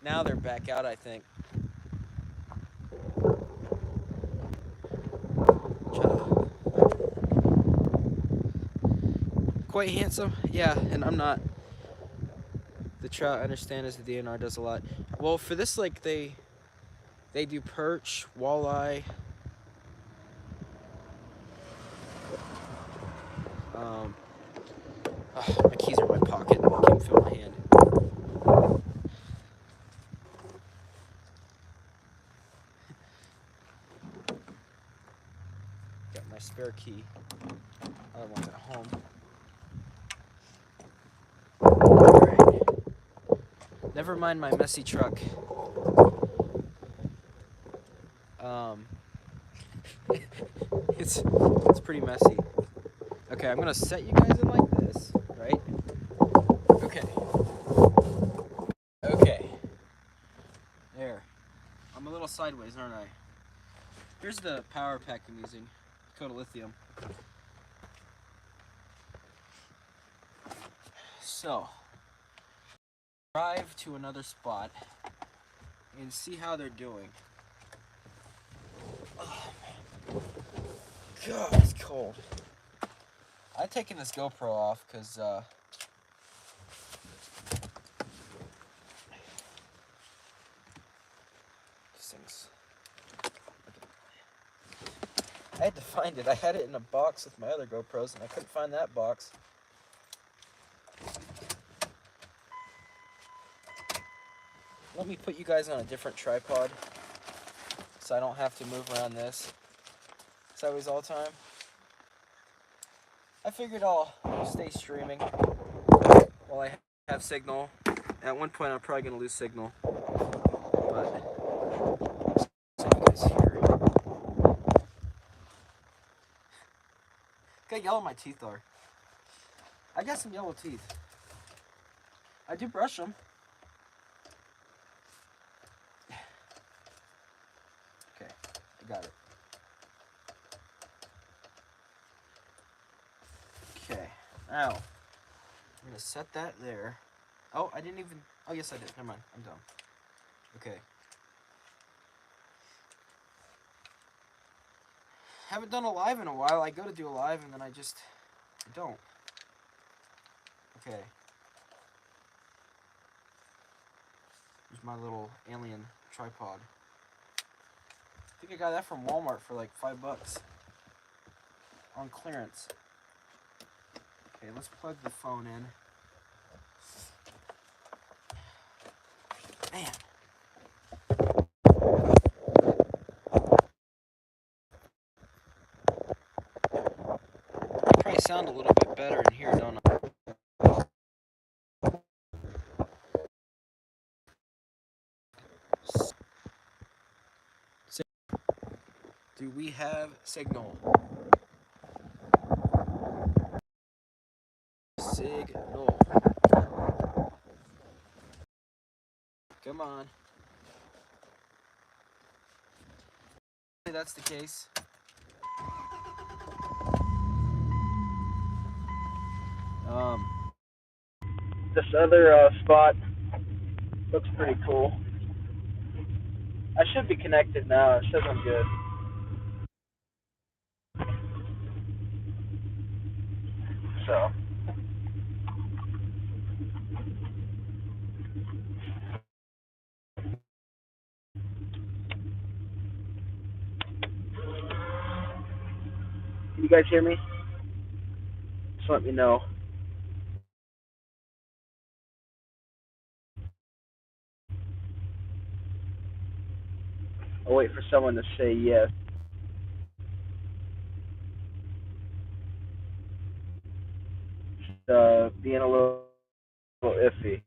now they're back out, I think. Quite handsome, yeah, and I'm not. The trout, I understand, as the DNR does a lot. Well, for this lake, they do perch, walleye, my keys are in my pocket. I can't feel my hand. Got my spare key. Other one's at home. Alright. Never mind my messy truck. It's pretty messy. Okay, I'm gonna set you guys in like this, right? Okay. Okay. There. I'm a little sideways, aren't I? Here's the power pack I'm using. Dakota Lithium. So, drive to another spot and see how they're doing. Oh, man. God, it's cold. I've taken this GoPro off because these things. I had to find it. I had it in a box with my other GoPros and I couldn't find that box. Let me put you guys on a different tripod so I don't have to move around this sideways all the time. I figured I'll stay streaming while I have signal. At one point I'm probably going to lose signal, but so you guys here. Look how yellow my teeth are. I got some yellow teeth. I do brush them. Okay, I got it. Okay, now I'm gonna set that there. Oh, I didn't even. Oh, yes, I did. Never mind. I'm done. Okay. Haven't done a live in a while. I go to do a live and then I don't. Okay. Here's my little alien tripod. I think I got that from Walmart for like $5 on clearance. Okay, let's plug the phone in. Man. I probably sound a little bit better in here, don't I? Do we have signal? Signal. Come on. That's the case. This other spot looks pretty cool. I should be connected now. It says I'm good. So. Can you guys hear me? Just let me know. I'll wait for someone to say yes. Being a little iffy.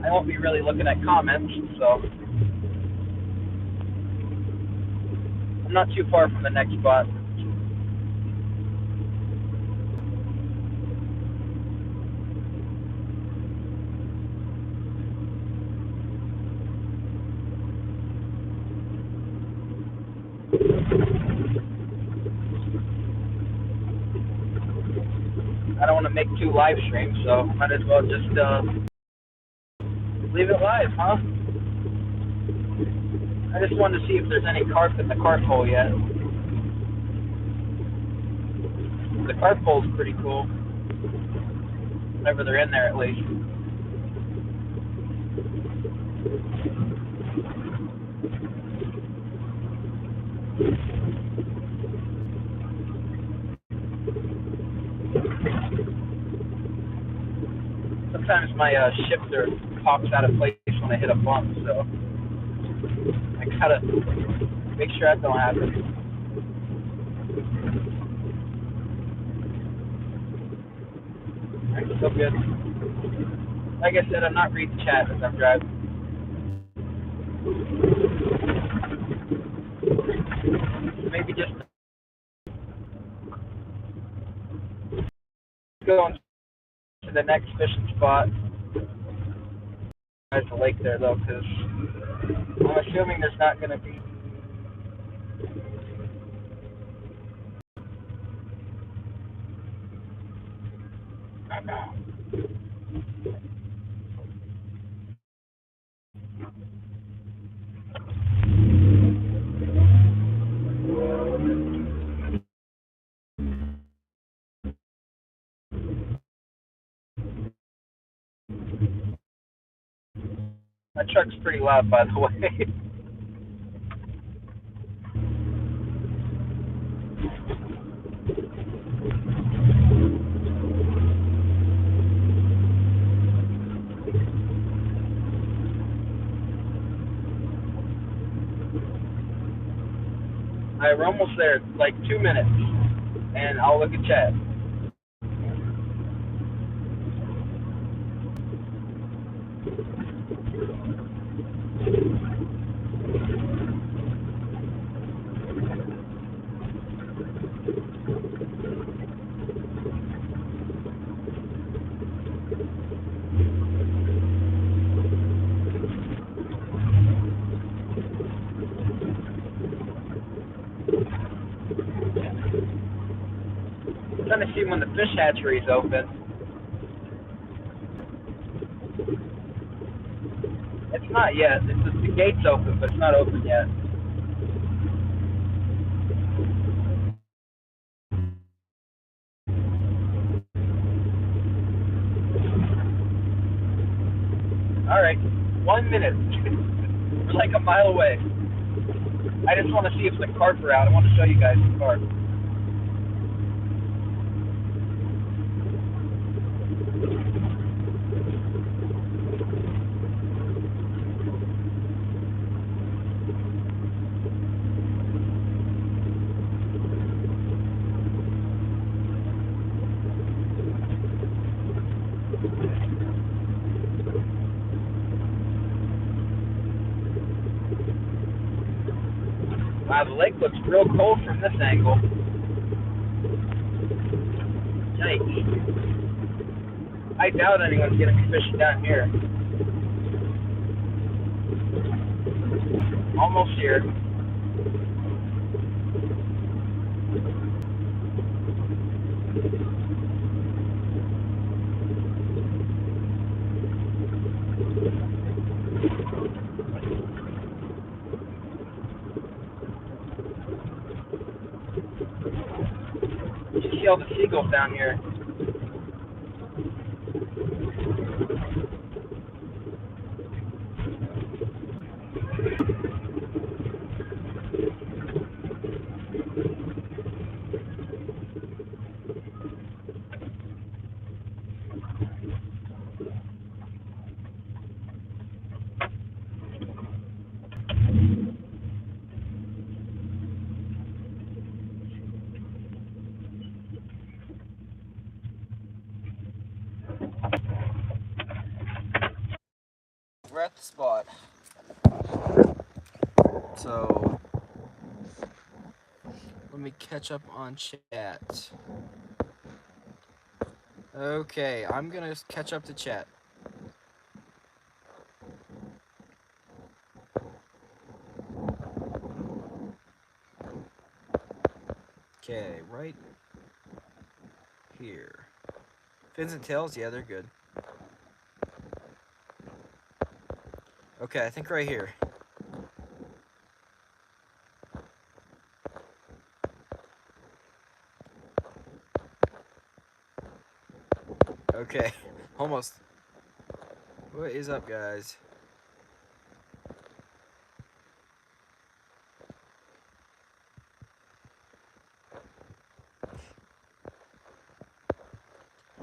I won't be really looking at comments, so I'm not too far from the next spot. I don't want to make 2 live streams, so might as well just leave it live, huh? I just wanted to see if there's any carp in the carp hole yet. The carp hole's pretty cool. Whenever they're in there, at least. Sometimes my shifter pops out of place when I hit a bump, so I gotta make sure that don't happen. Alright, still good. Like I said, I'm not reading chat as I'm driving. Maybe just going to the next fishing spot. There's a lake there though, because I'm assuming there's not going to be. My truck's pretty loud, by the way. We're almost there, like 2 minutes, and I'll look at chat. I'm trying to see when the fish hatchery is open. It's not yet. The gate's open, but it's not open yet. All right, 1 minute. We're like a mile away. I just want to see if the carp are out. I want to show you guys the carp. Wow, the lake looks real cold from this angle. Yikes. I doubt anyone's going to be fishing down here. Almost here. You see all the seagulls down here. We're at the spot. So let me catch up on chat. Okay, I'm gonna catch up to chat. Okay, right here. Fins and tails, yeah, they're good. Okay, I think right here. Okay, almost. What is up, guys?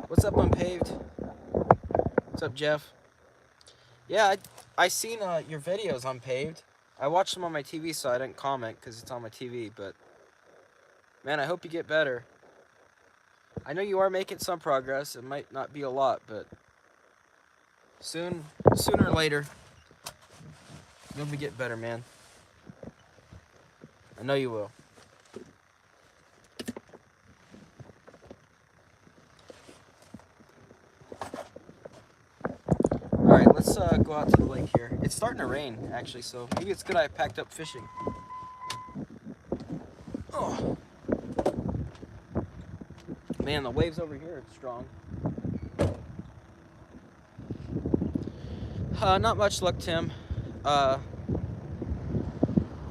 What's up, Unpaved? What's up, Jeff? Yeah, I seen your videos on Paved. I watched them on my TV, so I didn't comment because it's on my TV, but man, I hope you get better. I know you are making some progress. It might not be a lot, but sooner or later, you'll be getting better, man. I know you will. Alright, let's go out to the lake here. It's starting to rain, actually, so maybe it's good I packed up fishing. Oh. Man, the waves over here are strong. Not much luck, Tim.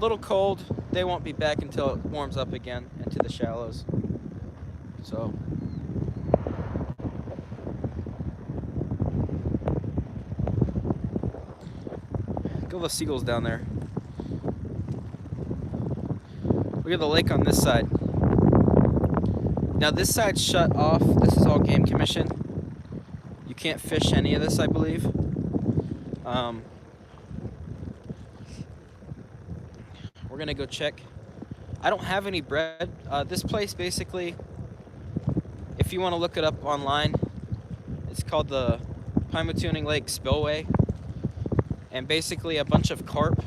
Little cold. They won't be back until it warms up again into the shallows. So. Go the seagulls down there. Look at the lake on this side. Now this side's shut off. This is all game commission. You can't fish any of this, I believe. We're gonna go check. I don't have any bread. This place basically, if you want to look it up online, it's called the Pymatuning Lake Spillway. And basically a bunch of carp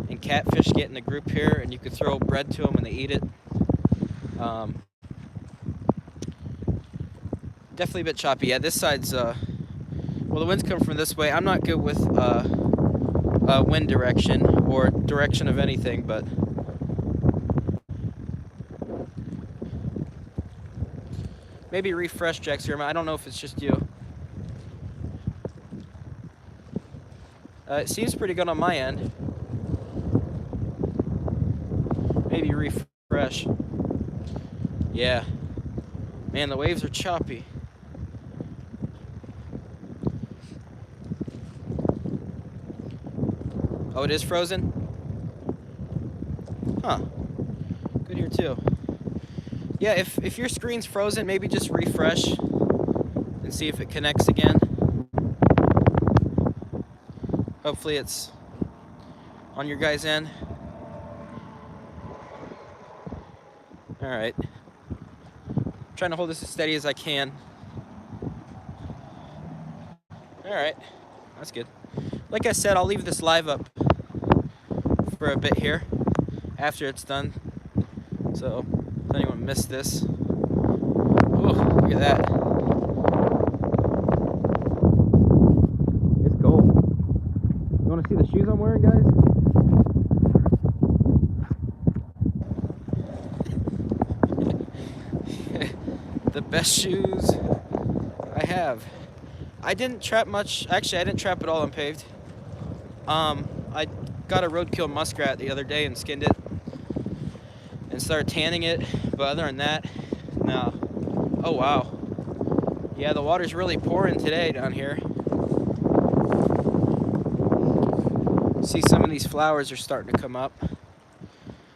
and catfish get in a group here, and you could throw bread to them and they eat it. Definitely a bit choppy. Yeah, this side's, well, the wind's coming from this way. I'm not good with wind direction or direction of anything, but maybe refresh, Jack Sierra. I don't know if it's just you. It seems pretty good on my end. Maybe refresh. Yeah. Man, the waves are choppy. Oh, it is frozen? Huh. Good here too. Yeah, if your screen's frozen, maybe just refresh and see if it connects again. Hopefully it's on your guys' end. Alright. Trying to hold this as steady as I can. Alright. That's good. Like I said, I'll leave this live up for a bit here after it's done. So, if anyone missed this. Oh, look at that. It's cold. You want to see the shoes I'm wearing, guys? the best shoes I have. I didn't trap much. Actually, I didn't trap at all on paved. I got a roadkill muskrat the other day and skinned it and started tanning it. But other than that, no. Oh wow. Yeah, the water's really pouring today down here. See, some of these flowers are starting to come up.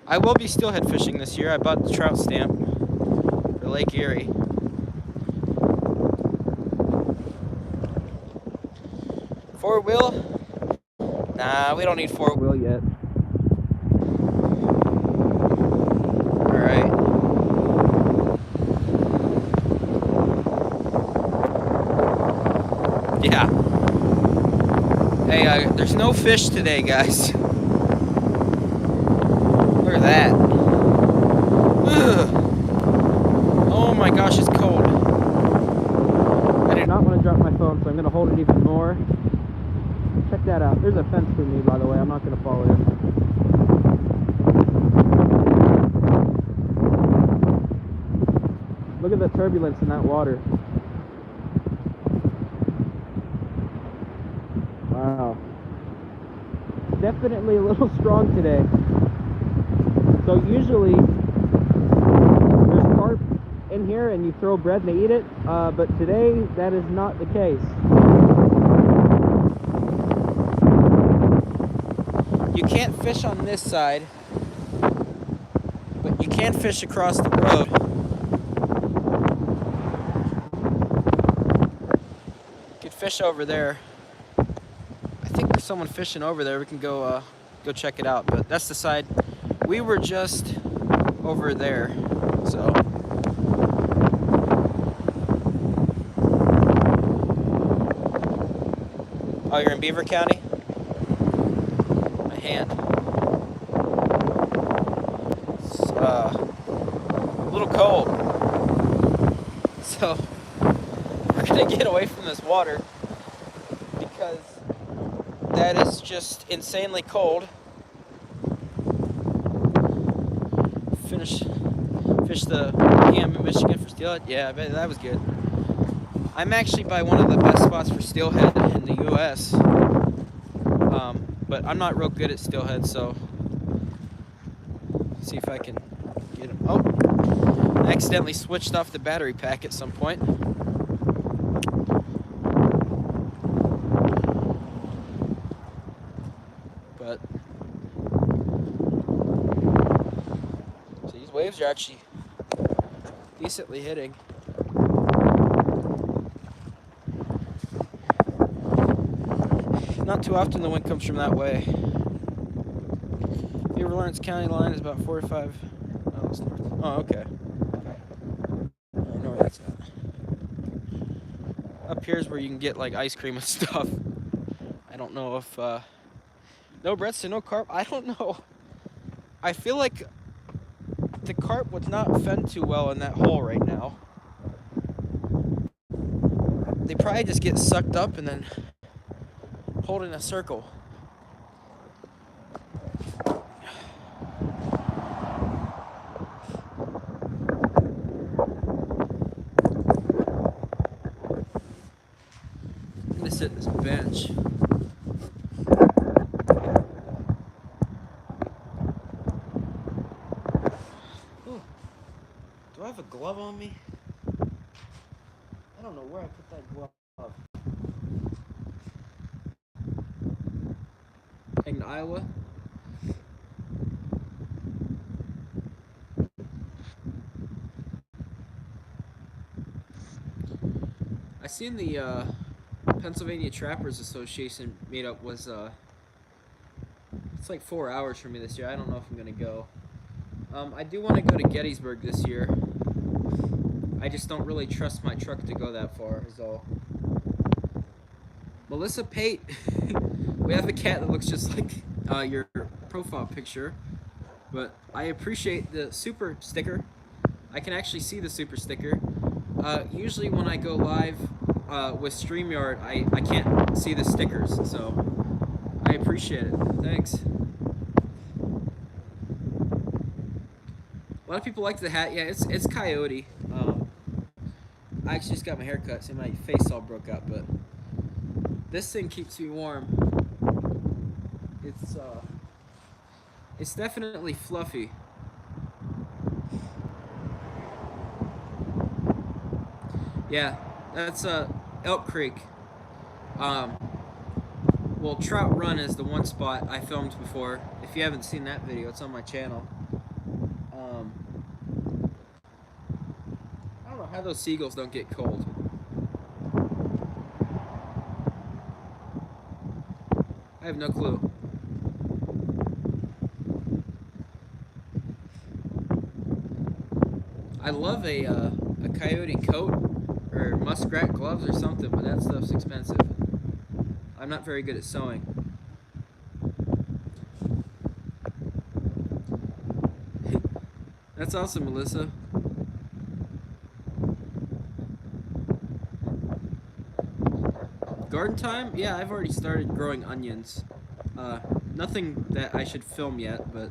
I will be steelhead fishing this year. I bought the trout stamp for Lake Erie. Four-wheel? Nah, we don't need four-wheel yet. Alright. Yeah. Hey, there's no fish today, guys. Look at that. Ugh. Oh my gosh, it's cold. I did not want to drop my phone, so I'm going to hold it even more. Check that out. There's a fence for me, by the way. I'm not going to follow it. Look at the turbulence in that water. Wow. Definitely a little strong today. So usually there's carp in here and you throw bread and they eat it, but today that is not the case. You can't fish on this side, but you can fish across the road. You could fish over there. I think there's someone fishing over there. We can go check it out. But that's the side. We were just over there, so. Oh, you're in Beaver County? My hand. It's a little cold. So, we're gonna get away from this water because that is just insanely cold. Fish the game in Michigan for steelhead. Yeah, I bet that was good. I'm actually by one of the best spots for steelhead in the U.S. But I'm not real good at steelhead, so see if I can get him. Oh, I accidentally switched off the battery pack at some point. But these waves are actually decently hitting. Not too often the wind comes from that way. Beaver Lawrence County line is about 45 miles north. Oh, okay. I know where that's at. Up here is where you can get like ice cream and stuff. I don't know if no breadstick, no carp. I don't know. I feel like the carp would not fend too well in that hole right now. They probably just get sucked up and then hold in a circle. I'm gonna sit at this bench. Ooh. Do I have a glove on me? I don't know where I put that glove. In Iowa. I seen the Pennsylvania Trappers Association meetup was it's like 4 hours for me this year. I don't know if I'm gonna go. I do want to go to Gettysburg this year. I just don't really trust my truck to go that far is all. Melissa Pate. We have a cat that looks just like your profile picture, but I appreciate the super sticker. I can actually see the super sticker. Usually when I go live with StreamYard, I can't see the stickers, so I appreciate it. Thanks. A lot of people like the hat. Yeah, it's coyote. I actually just got my hair cut, so my face all broke out, but this thing keeps me warm. It's definitely fluffy. Yeah, that's Elk Creek. Um, well, Trout Run is the one spot I filmed before. If you haven't seen that video, it's on my channel. Um, I don't know how those seagulls don't get cold. I have no clue. I love a coyote coat or muskrat gloves or something, but that stuff's expensive. I'm not very good at sewing. That's awesome, Melissa. Garden time? Yeah, I've already started growing onions. Nothing that I should film yet, but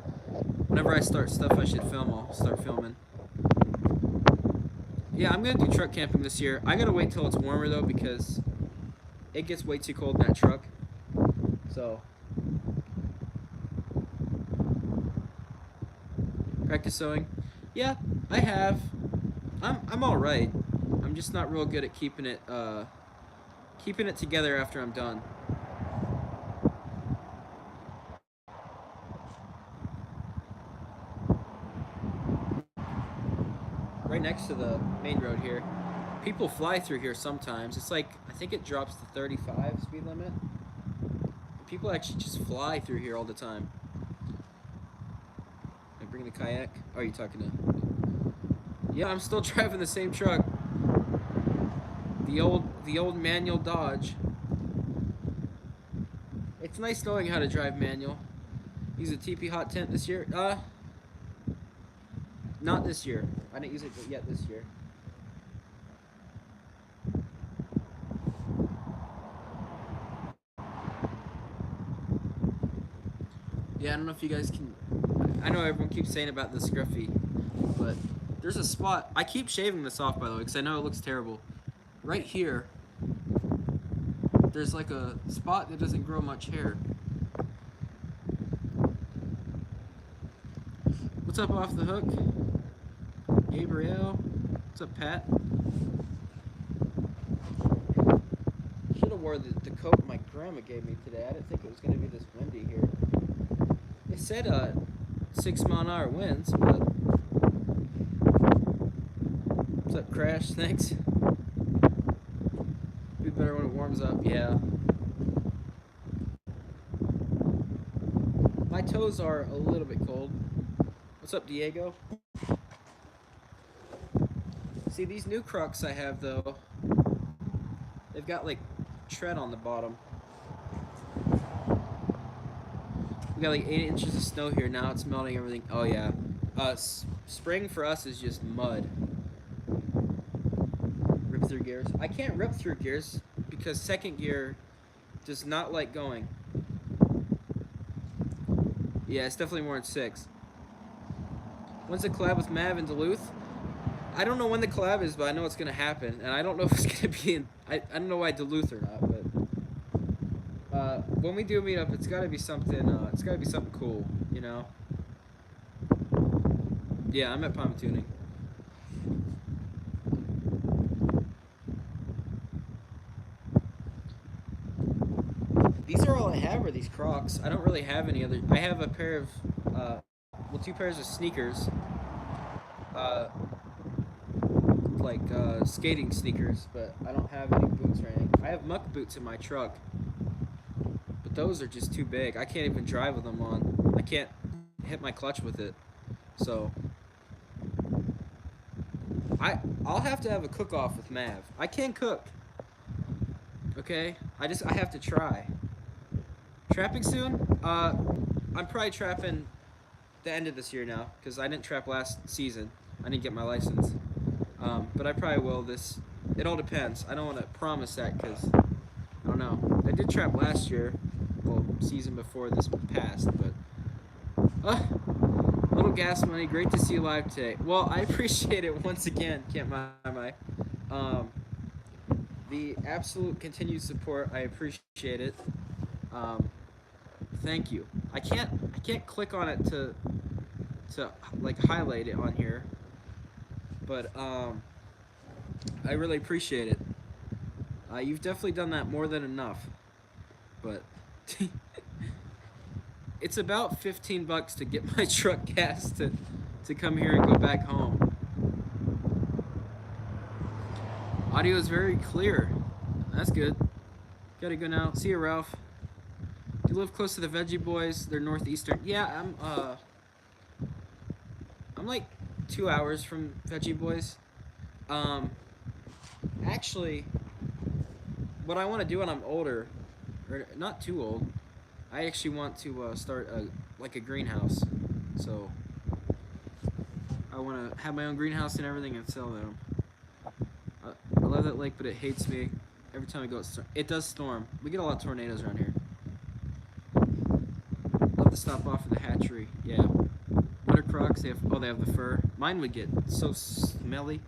whenever I start stuff I should film, I'll start filming. Yeah, I'm gonna do truck camping this year. I gotta wait till it's warmer though, because it gets way too cold in that truck. So, practice sewing. Yeah, I have. I'm all right. I'm just not real good at keeping it together after I'm done. Right next to the main road here. People fly through here sometimes. It's like, I think it drops to 35 speed limit. People actually just fly through here all the time. I bring the kayak. Oh, are you talking to? Yeah, I'm still driving the same truck. The old manual Dodge. It's nice knowing how to drive manual. Use a TP hot tent this year. Not this year. I didn't use it yet this year. Yeah, I don't know if you guys can. I know everyone keeps saying about the scruffy, but there's a spot. I keep shaving this off, by the way, because I know it looks terrible. Right here, there's like a spot that doesn't grow much hair. What's up, Off the Hook? Gabriel. What's up, Pat? Should have wore the coat my grandma gave me today. I didn't think it was going to be this windy here. It said 6-mile-an-hour winds, but... What's up, Crash? Thanks. Be better when it warms up. Yeah. My toes are a little bit cold. What's up, Diego? See, these new Crocs I have, though, they've got, like, tread on the bottom. We got, like, 8 inches of snow here. Now it's melting everything. Oh, yeah. Spring for us is just mud. Rip through gears. I can't rip through gears because second gear does not like going. Yeah, it's definitely more than 6. When's the collab with Mav in Duluth? I don't know when the collab is, but I know it's gonna happen, and I don't know if it's gonna be in. I don't know why Duluth or not, but when we do meet up, it's gotta be something. It's gotta be something cool, you know. Yeah, I'm at Palm Tuning. These are all I have are these Crocs. I don't really have any other. I have a pair of, well, 2 pairs of sneakers. Like skating sneakers, but I don't have any boots or anything. I have muck boots in my truck, but those are just too big. I can't even drive with them on. I can't hit my clutch with it. So I'll have to have a cook-off with Mav. I can cook. Okay? I have to try. Trapping soon? I'm probably trapping the end of this year now, because I didn't trap last season. I didn't get my license. But I probably will this. It all depends. I don't want to promise that because I don't know. I did trap last year, well, season before this passed, but little gas money. Great to see you live today. Well, I appreciate it once again. Can't my. Um, the absolute continued support, I appreciate it. Um, thank you. I can't click on it to like highlight it on here, but I really appreciate it. You've definitely done that more than enough, but it's about 15 bucks to get my truck gas to come here and go back home. Audio is very clear. That's good. Gotta go now. See you, Ralph. Do you live close to the Veggie Boys? They're northeastern. Yeah, I'm like 2 hours from Veggie Boys. Um, actually, what I want to do when I'm older, or not too old, I actually want to start like a greenhouse. So I want to have my own greenhouse and everything and sell them. I love that lake, but it hates me every time I go. It does storm. We get a lot of tornadoes around here. Love to stop off at the hatchery. Yeah. Winter Crocs. They have the fur. Mine would get so smelly.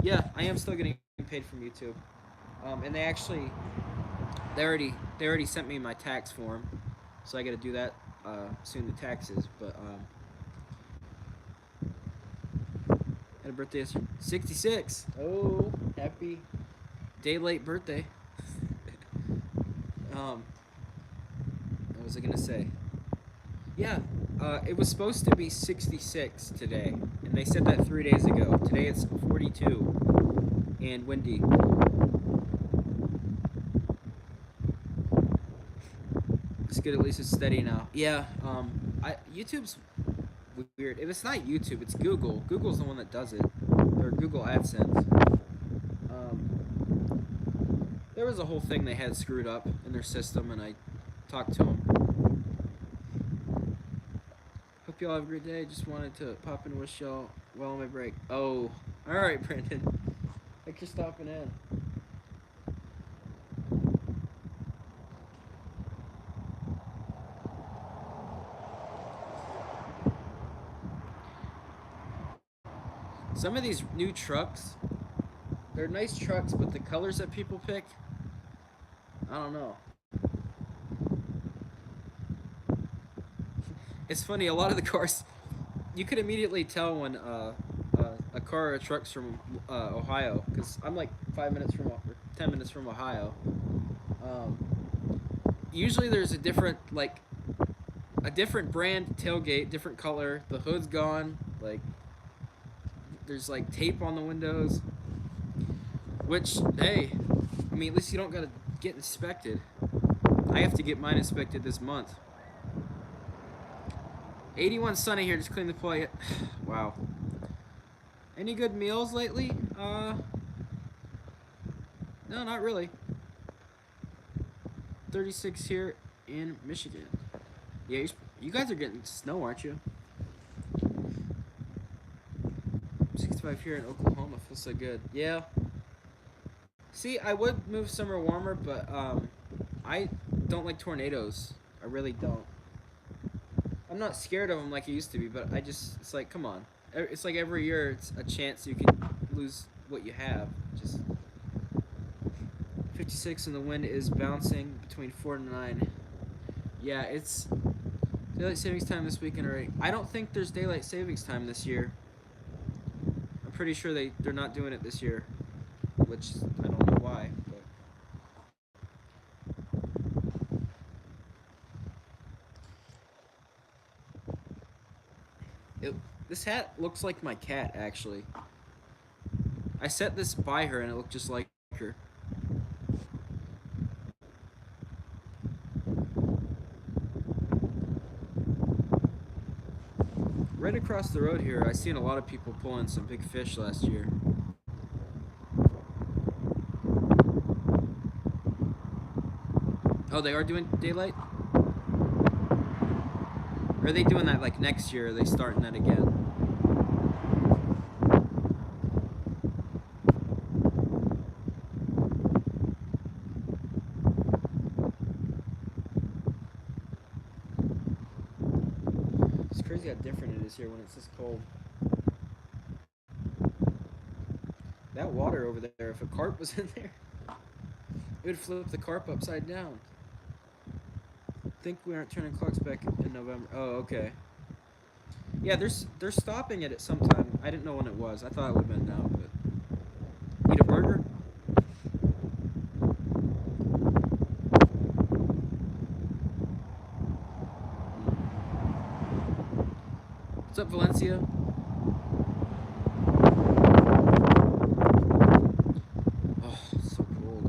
Yeah, I am still getting paid from YouTube. And they already sent me my tax form, so I got to do that soon. The taxes, but had a birthday yesterday. 66. Oh, happy day late birthday. What was I gonna say? Yeah, it was supposed to be 66 today, and they said that 3 days ago. Today it's 42 and windy. It's good, at least it's steady now. Yeah, YouTube's weird. If it's not YouTube, it's Google. Google's the one that does it, or Google AdSense. There was a whole thing they had screwed up in their system, and I talked to them. Hope y'all have a great day. Just wanted to pop in and wish y'all well on my break. Oh, all right, Brandon. Thanks for stopping in. Some of these new trucks, they're nice trucks, but the colors that people pick, I don't know. It's funny, a lot of the cars, you could immediately tell when a car or a truck's from Ohio, because I'm like 5 minutes from, or 10 minutes from Ohio. Um, Usually there's a different brand tailgate, different color, the hood's gone, like, there's like tape on the windows, which, hey, I mean, at least you don't gotta get inspected. I have to get mine inspected this month. 81 sunny here, just clean the plate. Wow. Any good meals lately? No, not really. 36 here in Michigan. Yeah, you guys are getting snow, aren't you? 65 here in Oklahoma. Feels so good. Yeah. See, I would move somewhere warmer, but I don't like tornadoes. I really don't. I'm not scared of them like I used to be, but it's like, come on. It's like every year it's a chance you can lose what you have. Just 56 and the wind is bouncing between 4 and 9. Yeah, it's daylight savings time this weekend already. I don't think there's daylight savings time this year. I'm pretty sure they're not doing it this year, which I don't know why. This hat looks like my cat, actually. I set this by her and it looked just like her. Right across the road here, I seen a lot of people pulling some big fish last year. Oh, they are doing daylight? Or are they doing that like next year? Or are they starting that again? It's crazy how different it is here when it's this cold. That water over there, if a carp was in there, it would flip the carp upside down. I think we aren't turning clocks back in November. Oh, okay. Yeah, they're stopping it at some time. I didn't know when it was. I thought it would have been now, but eat a burger. What's up, Valencia? Oh, it's so cold.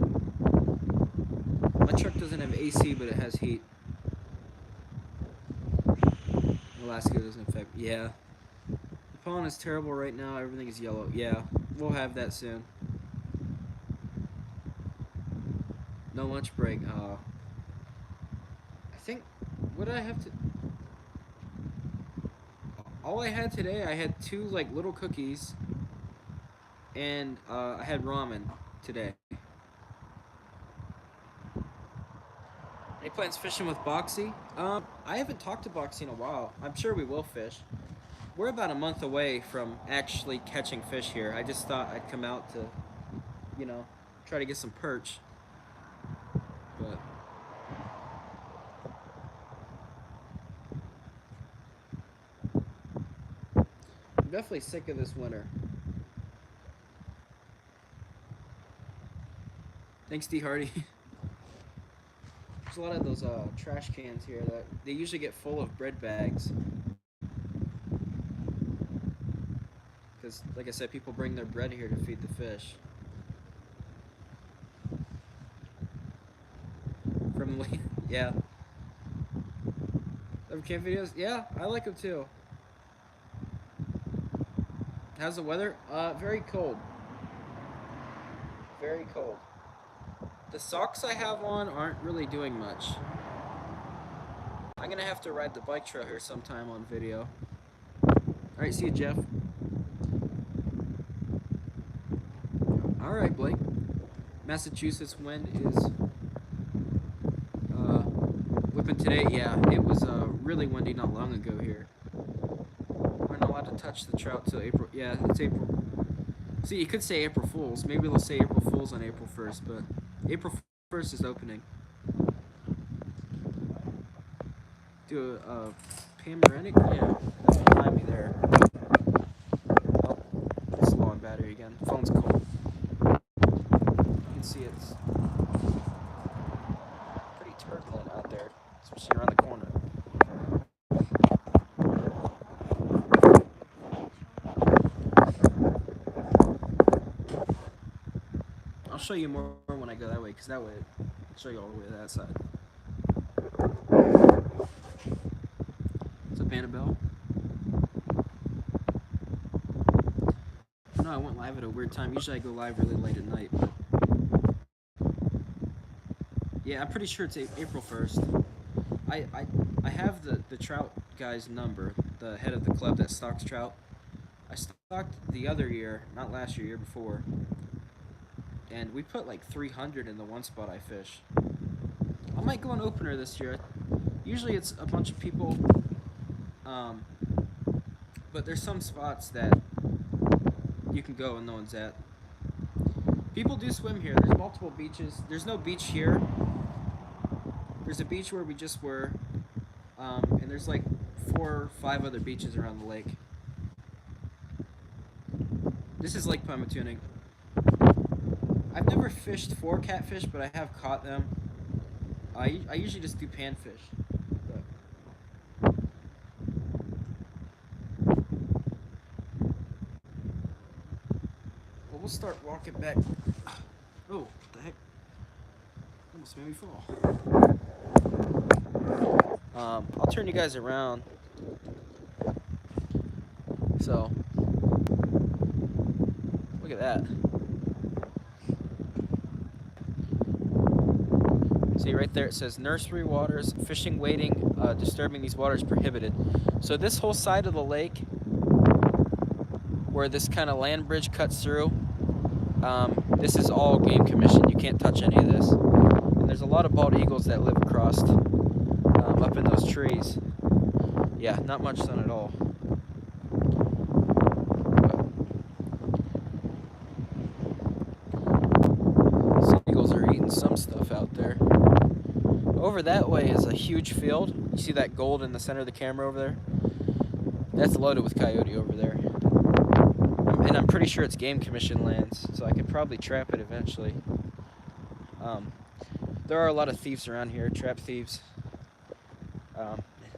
My truck doesn't have AC, but it has heat. Alaska doesn't affect. Yeah. The pollen is terrible right now. Everything is yellow. Yeah, we'll have that soon. No lunch break. I think. What did I have to? All I had today, I had 2 like little cookies, and I had ramen today. Any plans fishing with Boxy? I haven't talked to Boxy in a while. I'm sure we will fish. We're about a month away from actually catching fish here. I just thought I'd come out to, you know, try to get some perch. But I'm definitely sick of this winter. Thanks, D. Hardy. There's a lot of those trash cans here that they usually get full of bread bags. Because, like I said, people bring their bread here to feed the fish. From yeah. Summer camp videos? Yeah, I like them too. How's the weather? Very cold. Very cold. The socks I have on aren't really doing much. I'm gonna have to ride the bike trail here sometime on video. Alright, see you, Jeff. Alright, Blake. Massachusetts wind is whipping today. Yeah, it was really windy not long ago here. We're not allowed to touch the trout till April. Yeah, it's April. See, you could say April Fools. Maybe they'll say April Fools on April 1st, but April 1st is opening. Do a panoramic? Yeah, that's behind me there. Oh, it's low on battery again. The phone's cold. You can see it's pretty turbulent out there, especially around the corner. I'll show you more when I go that way, because that way I'll show you all the way to that side. What's up, Annabelle? No, I went live at a weird time. Usually I go live really late at night. But yeah, I'm pretty sure it's April 1st. I have the trout guy's number, the head of the club that stocks trout. I stocked the other year, not last year, year before. And we put like 300 in the one spot I fish. I might go an opener this year. Usually it's a bunch of people, but there's some spots that you can go and no one's at. People do swim here. There's multiple beaches. There's no beach here. There's a beach where we just were, and there's like 4 or 5 other beaches around the lake. This is Lake Pymatuning. I've never fished for catfish, but I have caught them. I usually just do panfish. But well, we'll start walking back. Oh, what the heck? Almost made me fall. I'll turn you guys around. So, look at that. See right there, it says nursery waters, fishing, wading, disturbing these waters prohibited. So this whole side of the lake, where this kind of land bridge cuts through, this is all game commission. You can't touch any of this. And there's a lot of bald eagles that live across, up in those trees. Yeah, not much sun at all. over that way is a huge field. You see that gold in the center of the camera over there? That's loaded with coyote over there. And I'm pretty sure it's game commission lands, so I could probably trap it eventually. There are a lot of thieves around here, trap thieves.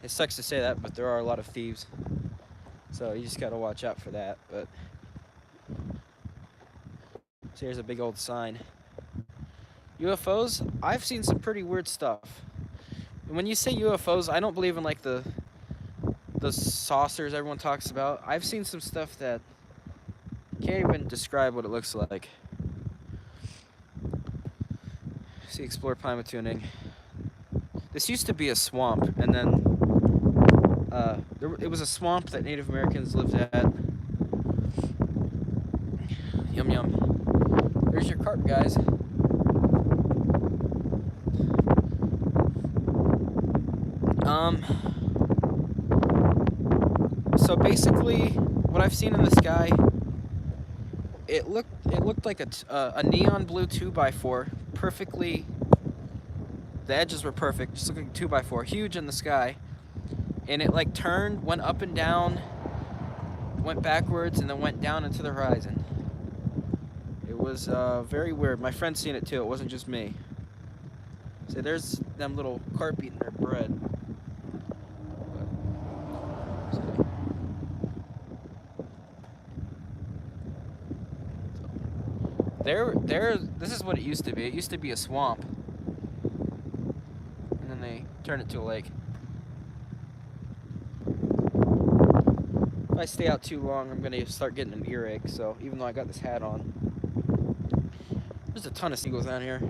It sucks to say that, but there are a lot of thieves. So you just gotta watch out for that. But so here's a big old sign. UFOs, I've seen some pretty weird stuff. And when you say UFOs, I don't believe in like the saucers everyone talks about. I've seen some stuff that can't even describe what it looks like. See, explore tuning. This used to be a swamp, and then it was a swamp that Native Americans lived at. Yum yum. There's your carp, guys. So basically, what I've seen in the sky, it looked like a neon blue 2x4, perfectly. The edges were perfect, just looking 2x4, huge in the sky, and it like turned, went up and down, went backwards, and then went down into the horizon. It was very weird. My friend's seen it too. It wasn't just me. So there's them little carp eating their bread. This is what it used to be. It used to be a swamp. And then they turned it to a lake. If I stay out too long, I'm gonna start getting an earache, so even though I got this hat on. There's a ton of seagulls down here.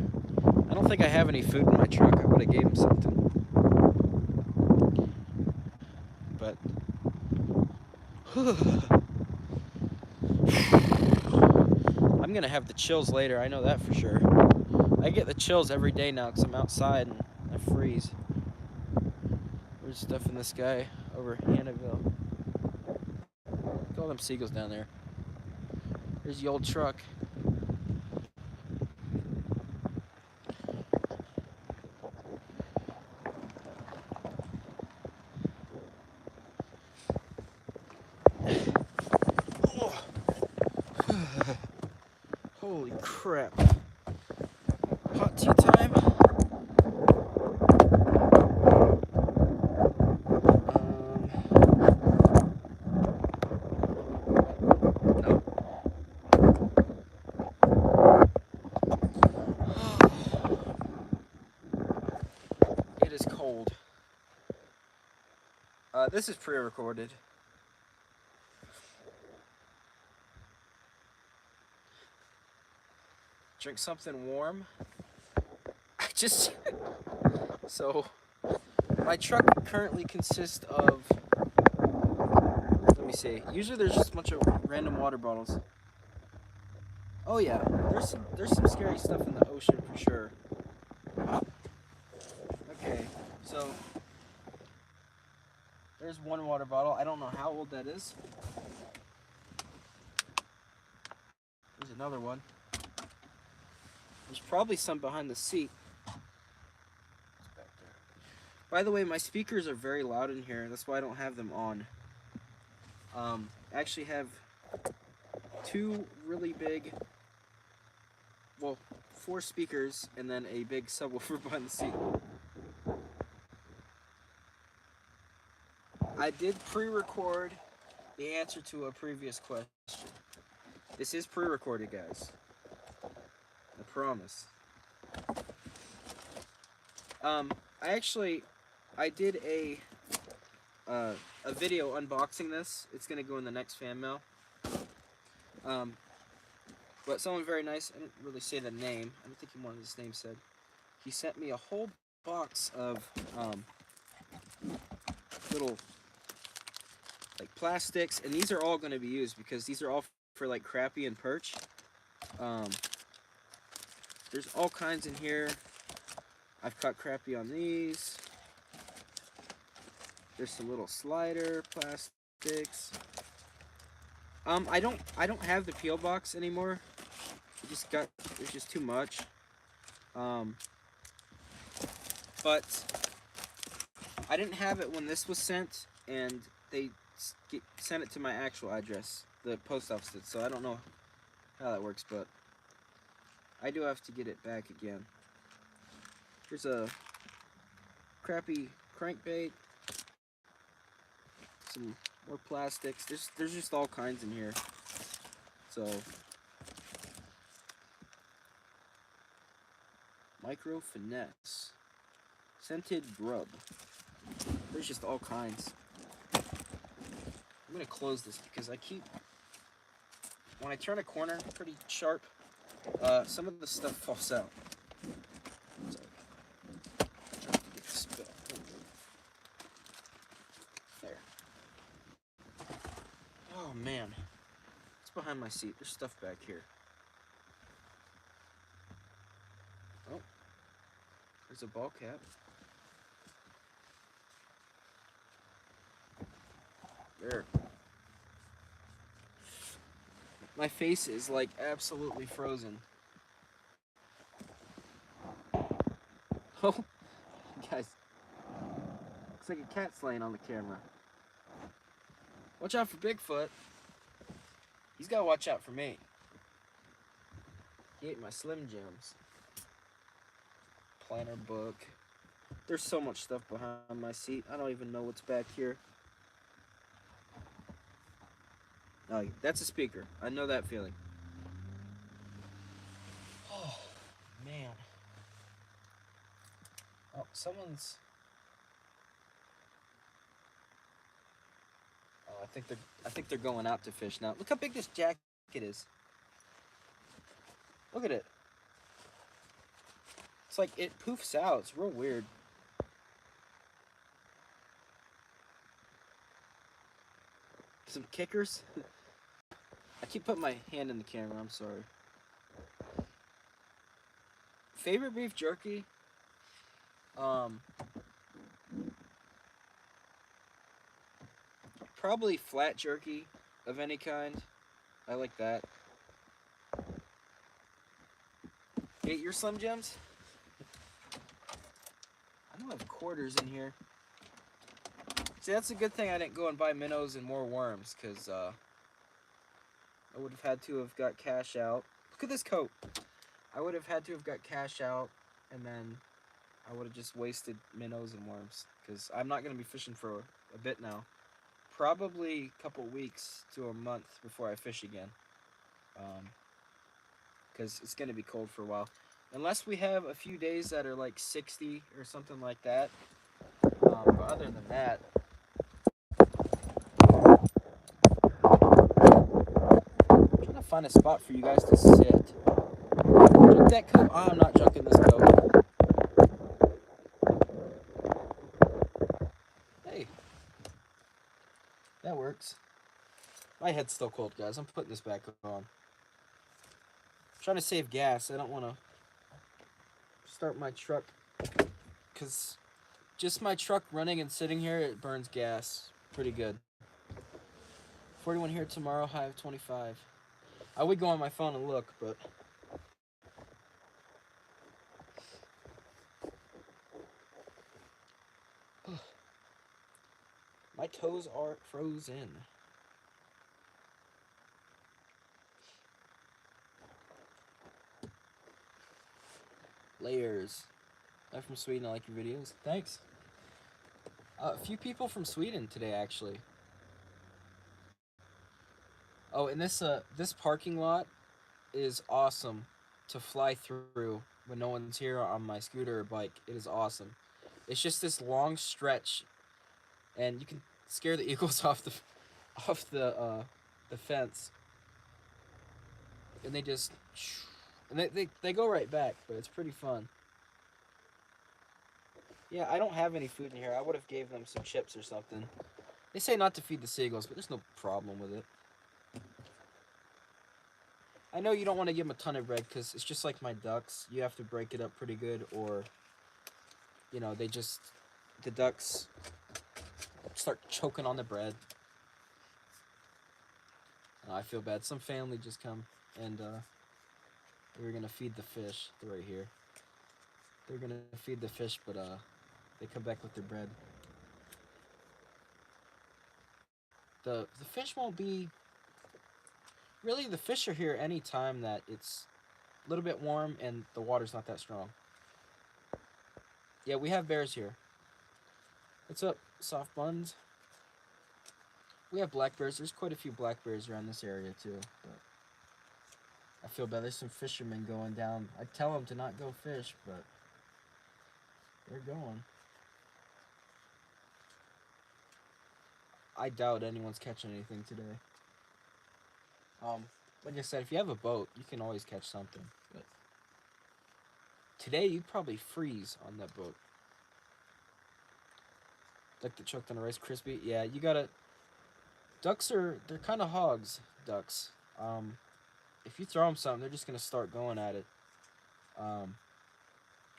I don't think I have any food in my truck. I would have gave them something. But I'm gonna have the chills later, I know that for sure. I get the chills every day now because I'm outside and I freeze. There's stuff in the sky over Hannahville. Look at all them seagulls down there. There's the old truck. Holy crap. Hot tea time. No. It is cold. This is pre-recorded. Drink something warm. So my truck currently consists of, let me see, usually there's just a bunch of random water bottles. Oh yeah, there's some scary stuff in the ocean for sure. Okay, so there's one water bottle. I don't know how old that is. There's another one. There's probably some behind the seat. By the way, my speakers are very loud in here. That's why I don't have them on. I actually have two really big, well, 4 speakers and then a big subwoofer behind the seat. I did pre-record the answer to a previous question. This is pre-recorded, guys. I promise. I did a video unboxing this. It's gonna go in the next fan mail. But someone very nice, I didn't really say the name. I don't think he wanted his name said. He sent me a whole box of little like plastics, and these are all gonna be used because these are all for like crappie and perch. There's all kinds in here. I've caught crappie on these. There's some little slider plastics. I don't have the peel box anymore. There's just too much. but I didn't have it when this was sent, and they sent it to my actual address. The post office did, so I don't know how that works, but I do have to get it back again. Here's a crappy crankbait, some more plastics. There's just all kinds in here. So micro finesse, scented grub. There's just all kinds. I'm gonna close this because when I turn a corner pretty sharp, some of the stuff falls out. So, trying to get the spill. There. Oh man, it's behind my seat. There's stuff back here. Oh, there's a ball cap. There. My face is like absolutely frozen. Oh, guys, looks like a cat's laying on the camera. Watch out for Bigfoot. He's gotta watch out for me. He ate my Slim Jims. Planner book. There's so much stuff behind my seat. I don't even know what's back here. Oh, that's a speaker. I know that feeling. Oh, man. Oh, someone's... Oh, I think they're going out to fish now. Look how big this jacket is. Look at it. It's like it poofs out. It's real weird. Some kickers. I keep putting my hand in the camera. I'm sorry. Favorite beef jerky? Probably flat jerky of any kind. I like that. You ate your Slim Jims? I don't have quarters in here. See, that's a good thing I didn't go and buy minnows and more worms, because I would have had to have got cash out. Look at this coat. I would have had to have got cash out, and then I would have just wasted minnows and worms, because I'm not going to be fishing for a bit now. Probably a couple weeks to a month before I fish again, because it's going to be cold for a while. Unless we have a few days that are like 60 or something like that. But other than that, I'm trying to find a spot for you guys to sit. Junk that coat. Oh, I'm not junking this coat. Hey, that works. My head's still cold, guys. I'm putting this back on. I'm trying to save gas. I don't want to start my truck, because just my truck running and sitting here, it burns gas pretty good. 41 here tomorrow, high of 25. I would go on my phone and look, but my toes are frozen. Layers. I'm from Sweden. I like your videos. Thanks. A few people from Sweden today, actually. Oh, and this parking lot is awesome to fly through when no one's here on my scooter or bike. It is awesome. It's just this long stretch, and you can scare the eagles off the fence, and they go right back. But it's pretty fun. Yeah, I don't have any food in here. I would have gave them some chips or something. They say not to feed the seagulls, but there's no problem with it. I know you don't want to give them a ton of bread, because it's just like my ducks. You have to break it up pretty good, or, you know, the ducks start choking on the bread. I feel bad. Some family just come, and we're going to feed the fish. They're right here. They're gonna feed the fish, but they come back with their bread. The fish won't be really. The fish are here any time that it's a little bit warm and the water's not that strong. Yeah, we have bears here. What's up, soft buns? We have black bears. There's quite a few black bears around this area too. But I feel bad. There's some fishermen going down. I tell them to not go fish, but they're going. I doubt anyone's catching anything today. Um, like I said, if you have a boat, you can always catch something. But today you'd probably freeze on that boat. Like the chucked on a Rice Krispie. Yeah, you gotta. Ducks they're kind of hogs. Ducks. If you throw them something, they're just gonna start going at it. Um,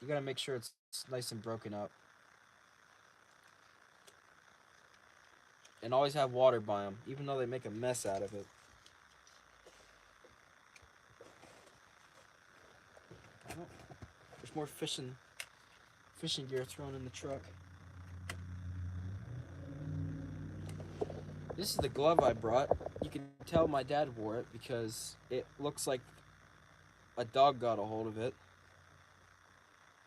you gotta make sure it's nice and broken up, and always have water by them, even though they make a mess out of it. I don't. There's more fishing gear thrown in the truck. This is the glove I brought. You can tell my dad wore it because it looks like a dog got a hold of it,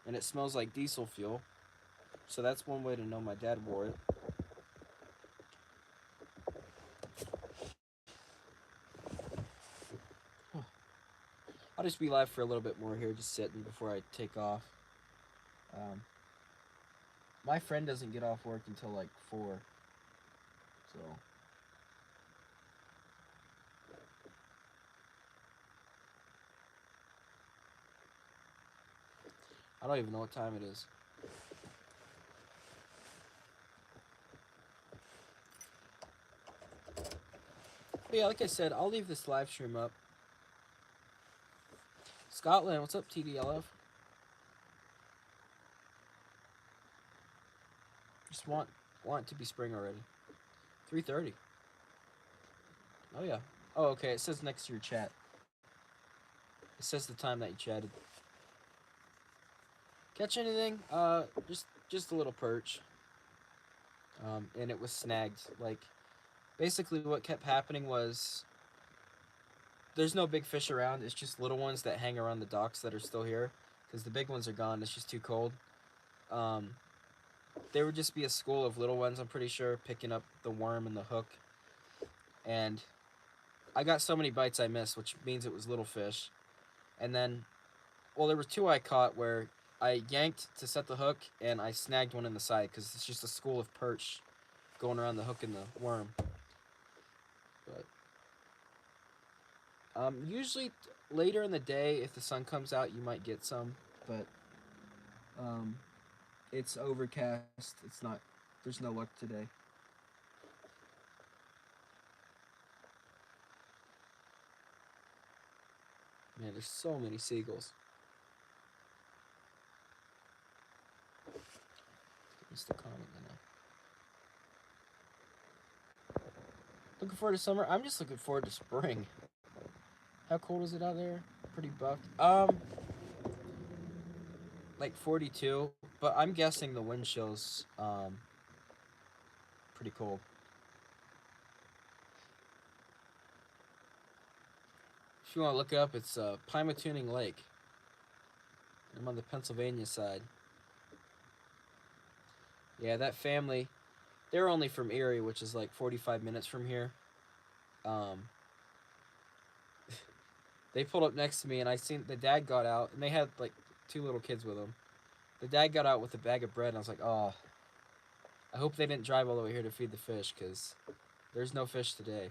and it smells like diesel fuel. So that's one way to know my dad wore it. I'll just be live for a little bit more here, just sitting before I take off. Um, my friend doesn't get off work until like 4, so I don't even know what time it is. But yeah, like I said, I'll leave this live stream up. Scotland, what's up, TDLF? Just want it to be spring already. 3:30. Oh yeah. Oh okay. It says next to your chat. It says the time that you chatted. Catch anything? Just a little perch. And it was snagged. Like, basically, what kept happening was there's no big fish around. It's just little ones that hang around the docks that are still here, because the big ones are gone. It's just too cold. Um, there would just be a school of little ones, I'm pretty sure, picking up the worm and the hook. And I got so many bites I missed, which means it was little fish. And then, well, there were 2 I caught where I yanked to set the hook, and I snagged one in the side, because it's just a school of perch going around the hook and the worm. But usually later in the day, if the sun comes out, you might get some. But it's overcast. It's not. There's no luck today. Man, there's so many seagulls. Missed the comment now. Looking forward to summer. I'm just looking forward to spring. How cold is it out there? Pretty buffed. Like 42, but I'm guessing the wind chill's pretty cold. If you want to look it up, it's Pymatuning Lake. I'm on the Pennsylvania side. Yeah, that family, they're only from Erie, which is like 45 minutes from here. Um, they pulled up next to me, and I seen the dad got out, and they had like 2 little kids with them. The dad got out with a bag of bread, and I was like, oh, I hope they didn't drive all the way here to feed the fish, because there's no fish today.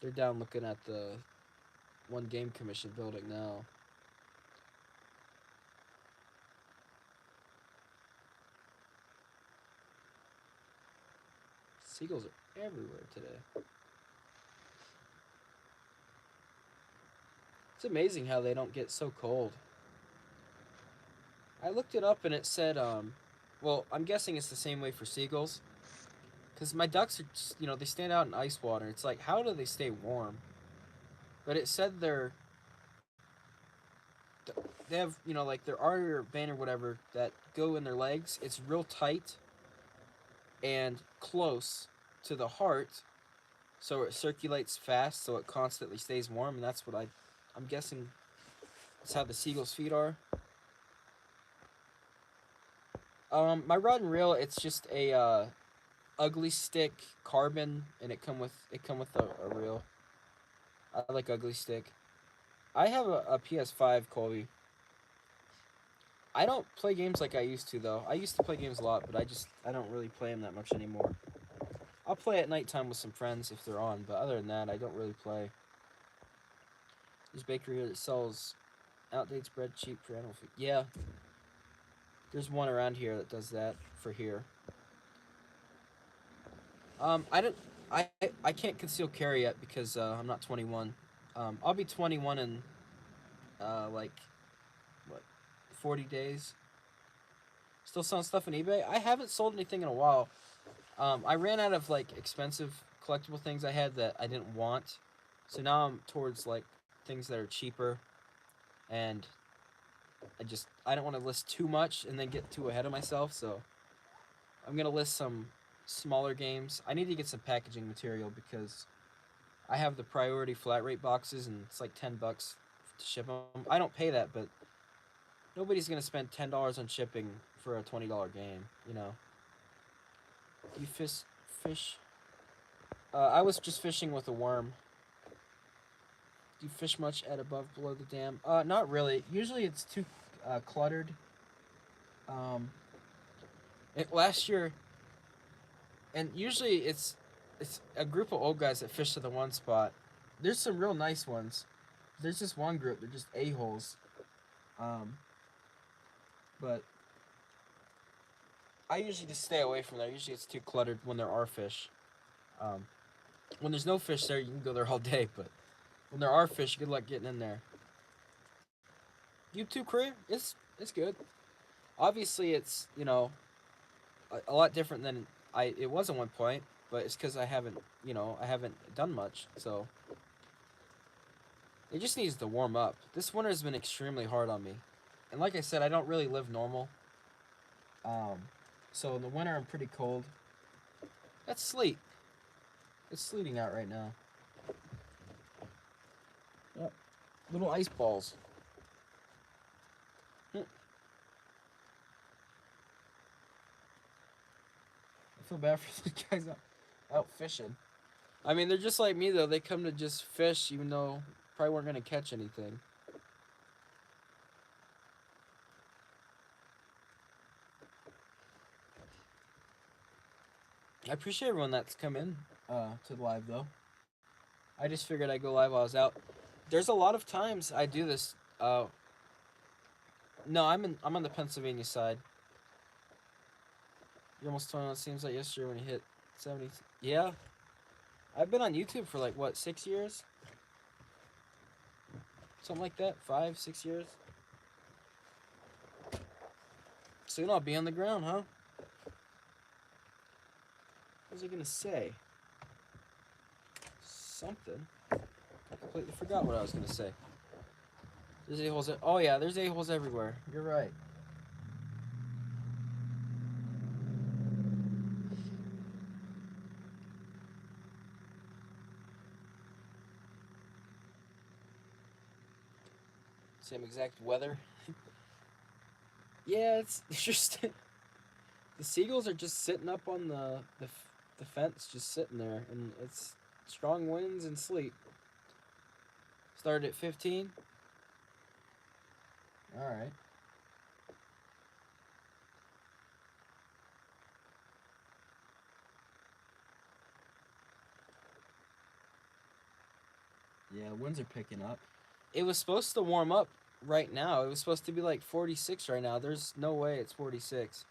They're down looking at the one game commission building now. Seagulls are everywhere today. It's amazing how they don't get so cold. I looked it up and it said, well, I'm guessing it's the same way for seagulls. Because my ducks are just, they stand out in ice water. It's like, how do they stay warm? But it said they have, you know, like their artery or vein or whatever that go in their legs. It's real tight and close to the heart, so it circulates fast, so it constantly stays warm, and that's what I'm guessing is how the seagull's feet are. My rod and reel, it's just a ugly stick carbon, and it come with a reel. I like ugly stick. I have a PS5, Colby. I don't play games like I used to though. I used to play games a lot, but I don't really play them that much anymore. I'll play at nighttime with some friends if they're on, but other than that, I don't really play. There's a bakery here that sells outdates bread cheap for animal food. Yeah, there's one around here that does that for here. I don't. I can't conceal carry yet because I'm not 21. I'll be 21 in like what 40 days. Still selling stuff on eBay. I haven't sold anything in a while. I ran out of like expensive collectible things I had that I didn't want, so now I'm towards like things that are cheaper, and I don't want to list too much and then get too ahead of myself. So I'm gonna list some smaller games. I need to get some packaging material because I have the priority flat rate boxes and it's like $10 to ship them. I don't pay that, but nobody's gonna spend $10 on shipping for a $20 game. You know. Do you fish? I was just fishing with a worm. Do you fish much at above below the dam? Not really. Usually it's too cluttered. Um, last year, and usually it's a group of old guys that fish to the one spot. There's some real nice ones. There's just one group. They're just a holes. Um, but I usually just stay away from there. Usually it's too cluttered when there are fish. Um, when there's no fish there, you can go there all day. But when there are fish, good luck getting in there. YouTube career, it's good. Obviously, it's a lot different than it was at one point, but it's because I haven't done much, so it just needs to warm up. This winter has been extremely hard on me, and like I said, I don't really live normal. Um, so in the winter I'm pretty cold. That's sleet. It's sleeting out right now. Yep. Little ice balls. I feel bad for the guys out fishing. I mean, they're just like me though. They come to just fish, even though probably weren't gonna catch anything. I appreciate everyone that's come in to the live though. I just figured I'd go live while I was out. There's a lot of times I do this. No, I'm on the Pennsylvania side. You're almost 21. It seems like yesterday when you hit 70. Yeah, I've been on YouTube for like what 6 years, something like that. 5, 6 years. Soon I'll be on the ground, huh? What was I gonna say? Something. I completely forgot what I was gonna say. There's a-holes. Oh yeah, there's a-holes everywhere. You're right. Same exact weather. Yeah, it's just the seagulls are just sitting up on the fence, just sitting there, and it's strong winds and sleet. Started at 15. All right. Yeah, winds are picking up. It was supposed to warm up right now. It was supposed to be like 46 right now. There's no way it's 46.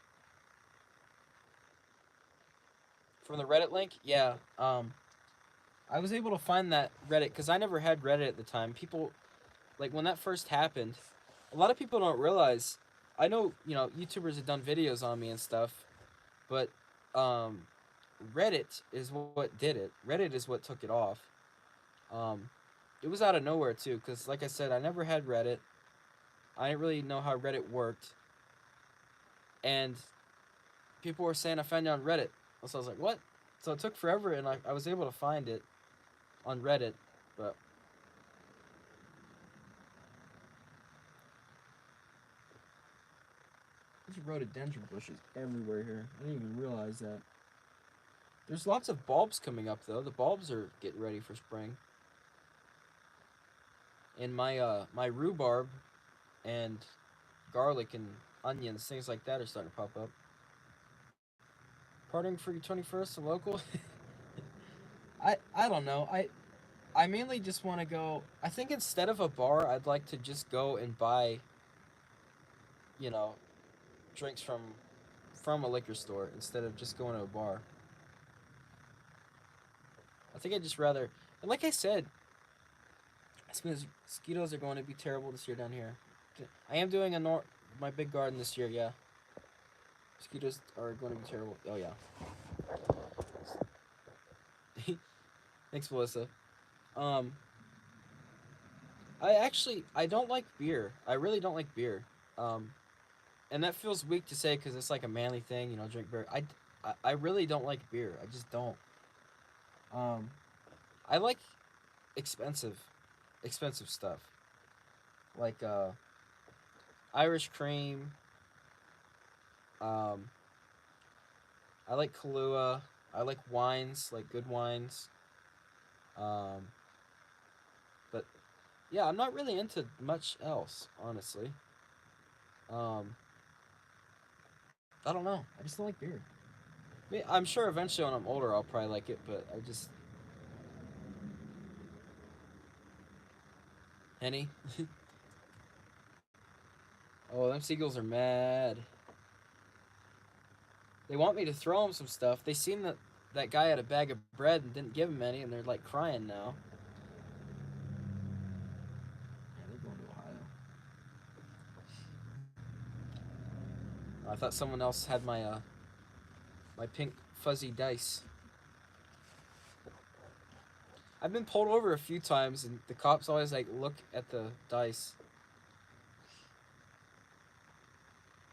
From the Reddit link? Yeah. I was able to find that Reddit because I never had Reddit at the time. People, like when that first happened, a lot of people don't realize. I know, YouTubers have done videos on me and stuff, but um, Reddit is what did it. Reddit is what took it off. Um, it was out of nowhere too, because like I said, I never had Reddit. I didn't really know how Reddit worked, and people were saying I found it on Reddit. So I was like, what? So it took forever, and I was able to find it on Reddit, but there's rhododendron bushes everywhere here. I didn't even realize that. There's lots of bulbs coming up though. The bulbs are getting ready for spring. And my rhubarb and garlic and onions, things like that are starting to pop up. Partying for your 21st, a local? I don't know. I mainly just want to go. I think instead of a bar, I'd like to just go and buy, you know, drinks from a liquor store instead of just going to a bar. I think I'd just rather. And like I said, mosquitoes are going to be terrible this year down here. I am doing my big garden this year. Yeah, mosquitoes are going to be terrible. Oh yeah. Thanks, Melissa. Um, I don't like beer. I really don't like beer. Um, and that feels weak to say because it's like a manly thing, drink beer. I really don't like beer. I just don't. Um, I like expensive, expensive stuff like Irish cream. Um, I like Kahlua. I like wines, like good wines. Um, but yeah, I'm not really into much else, honestly. Um, I don't know. I just don't like beer. I mean, I'm sure eventually when I'm older, I'll probably like it, but I just Henny. Oh, them seagulls are mad. They want me to throw them some stuff. They seen that guy had a bag of bread and didn't give him any, and they're like crying now. Yeah, they're going to Ohio. I thought someone else had my pink fuzzy dice. I've been pulled over a few times, and the cops always like look at the dice.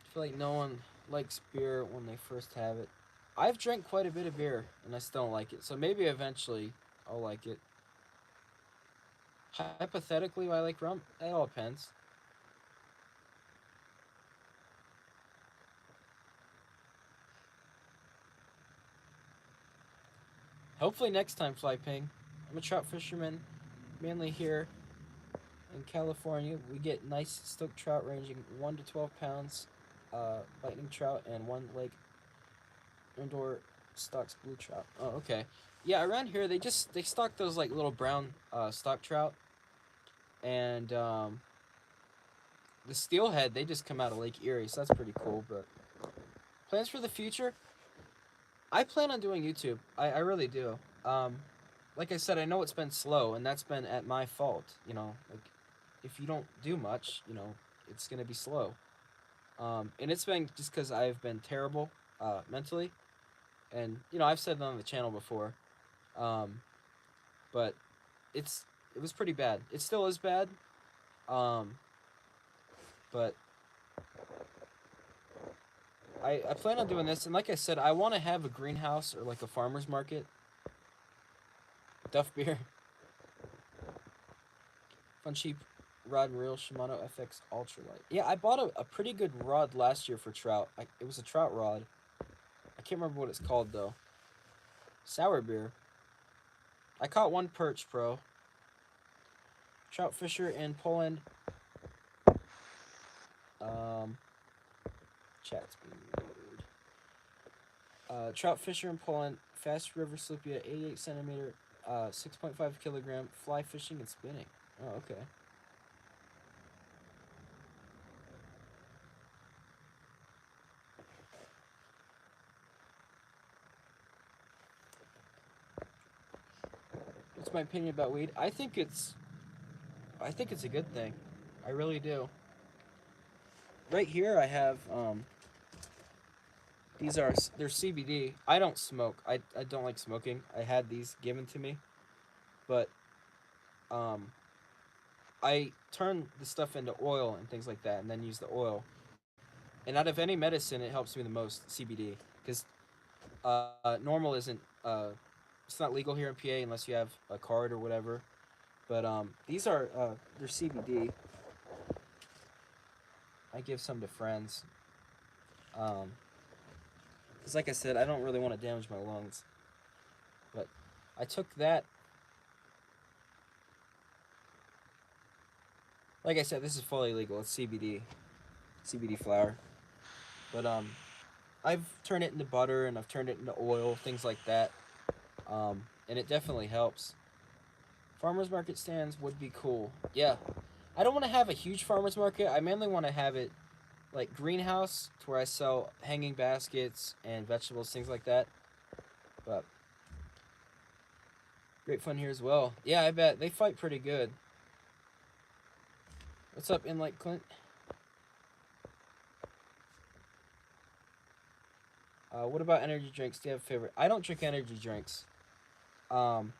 I feel like no one likes beer when they first have it. I've drank quite a bit of beer, and I still don't like it. So maybe eventually I'll like it. Hypothetically, I like rum. It all depends. Hopefully next time, Fly Ping. I'm a trout fisherman, mainly here in California. We get nice stoked trout ranging 1 to 12 pounds, lightning trout, and one lake indoor stocks blue trout. Oh, okay. Yeah, around here they stock those like little brown stock trout, and the steelhead they just come out of Lake Erie, so that's pretty cool. But plans for the future, I plan on doing YouTube. I really do. Like I said, I know it's been slow, and that's been at my fault. Like if you don't do much, it's gonna be slow. And it's been just because I've been terrible mentally, and I've said that on the channel before. Um, but it was pretty bad. It still is bad. Um, but I plan on doing this, and like I said, I want to have a greenhouse or like a farmer's market. Duff beer. Fun cheap rod and reel Shimano FX Ultralight. Yeah, I bought a pretty good rod last year for trout. It was a trout rod. I can't remember what it's called though. Sour beer. I caught one perch, pro. Trout fisher in Poland. Um, chat's being weird. Trout fisher in Poland. Fast river slipia, 88 centimeter, 6.5 kilogram. Fly fishing and spinning. Oh, okay. What's my opinion about weed? I think it's a good thing. I really do. Right here I have they're CBD. I don't smoke. I don't like smoking. I had these given to me, but um I turn the stuff into oil and things like that, and then use the oil. And out of any medicine, it helps me the most CBD because normal isn't it's not legal here in PA unless you have a card or whatever. But these are they're CBD. I give some to friends. Because like I said, I don't really want to damage my lungs. But I took that. Like I said, this is fully legal. It's CBD flower. But I've turned it into butter and I've turned it into oil, things like that. And it definitely helps. Farmers market stands would be cool. Yeah, I don't want to have a huge farmers market. I mainly want to have it like greenhouse to where I sell hanging baskets and vegetables, things like that. But great fun here as well. Yeah, I bet they fight pretty good. What's up, Inlight Clint? What about energy drinks? Do you have a favorite? I don't drink energy drinks. Um,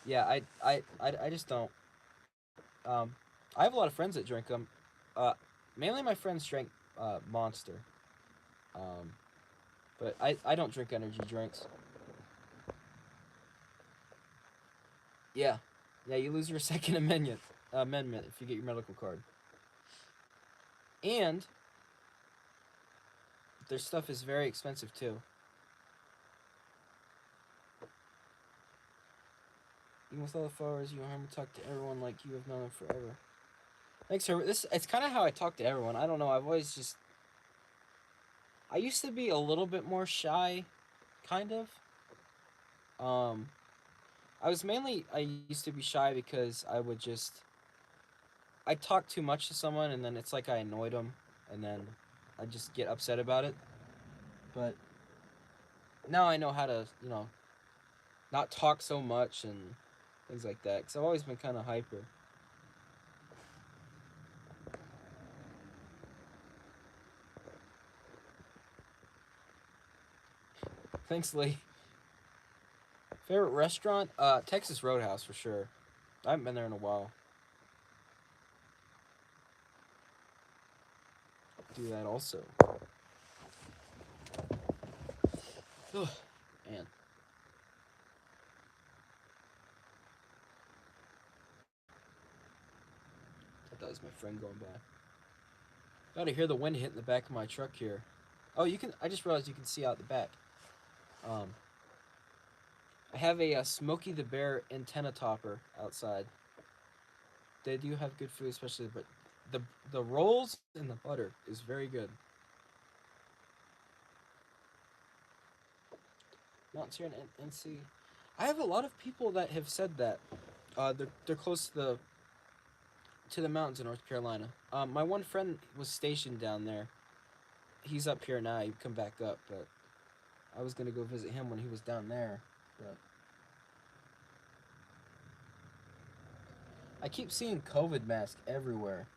yeah, I just don't. Um, I have a lot of friends that drink them. Uh, mainly my friends drink Monster. Um, but I don't drink energy drinks. Yeah, yeah, you lose your Second Amendment if you get your medical card. And their stuff is very expensive too. Even with all the followers, you harm to talk to everyone like you have known them forever. Thanks, Herbert. This it's kind of how I talk to everyone. I don't know. I've always just I used to be a little bit more shy, kind of. Um, I used to be shy because I would just I talk too much to someone and then it's like I annoyed them and then I just get upset about it. But now I know how to not talk so much and things like that because I've always been kind of hyper. Thanks, Lee. Favorite restaurant? Texas Roadhouse for sure. I haven't been there in a while. Do that also. Ugh, man. Thought that was my friend going by. Gotta hear the wind hitting the back of my truck here. Oh, you can. I just realized you can see out the back. Um, I have a Smokey the Bear antenna topper outside. They do have good food, especially but the rolls and the butter is very good. Mountains here in NC. I have a lot of people that have said that. They're close to the mountains in North Carolina. My one friend was stationed down there. He's up here now. He'd come back up, but I was gonna go visit him when he was down there. But I keep seeing COVID masks everywhere.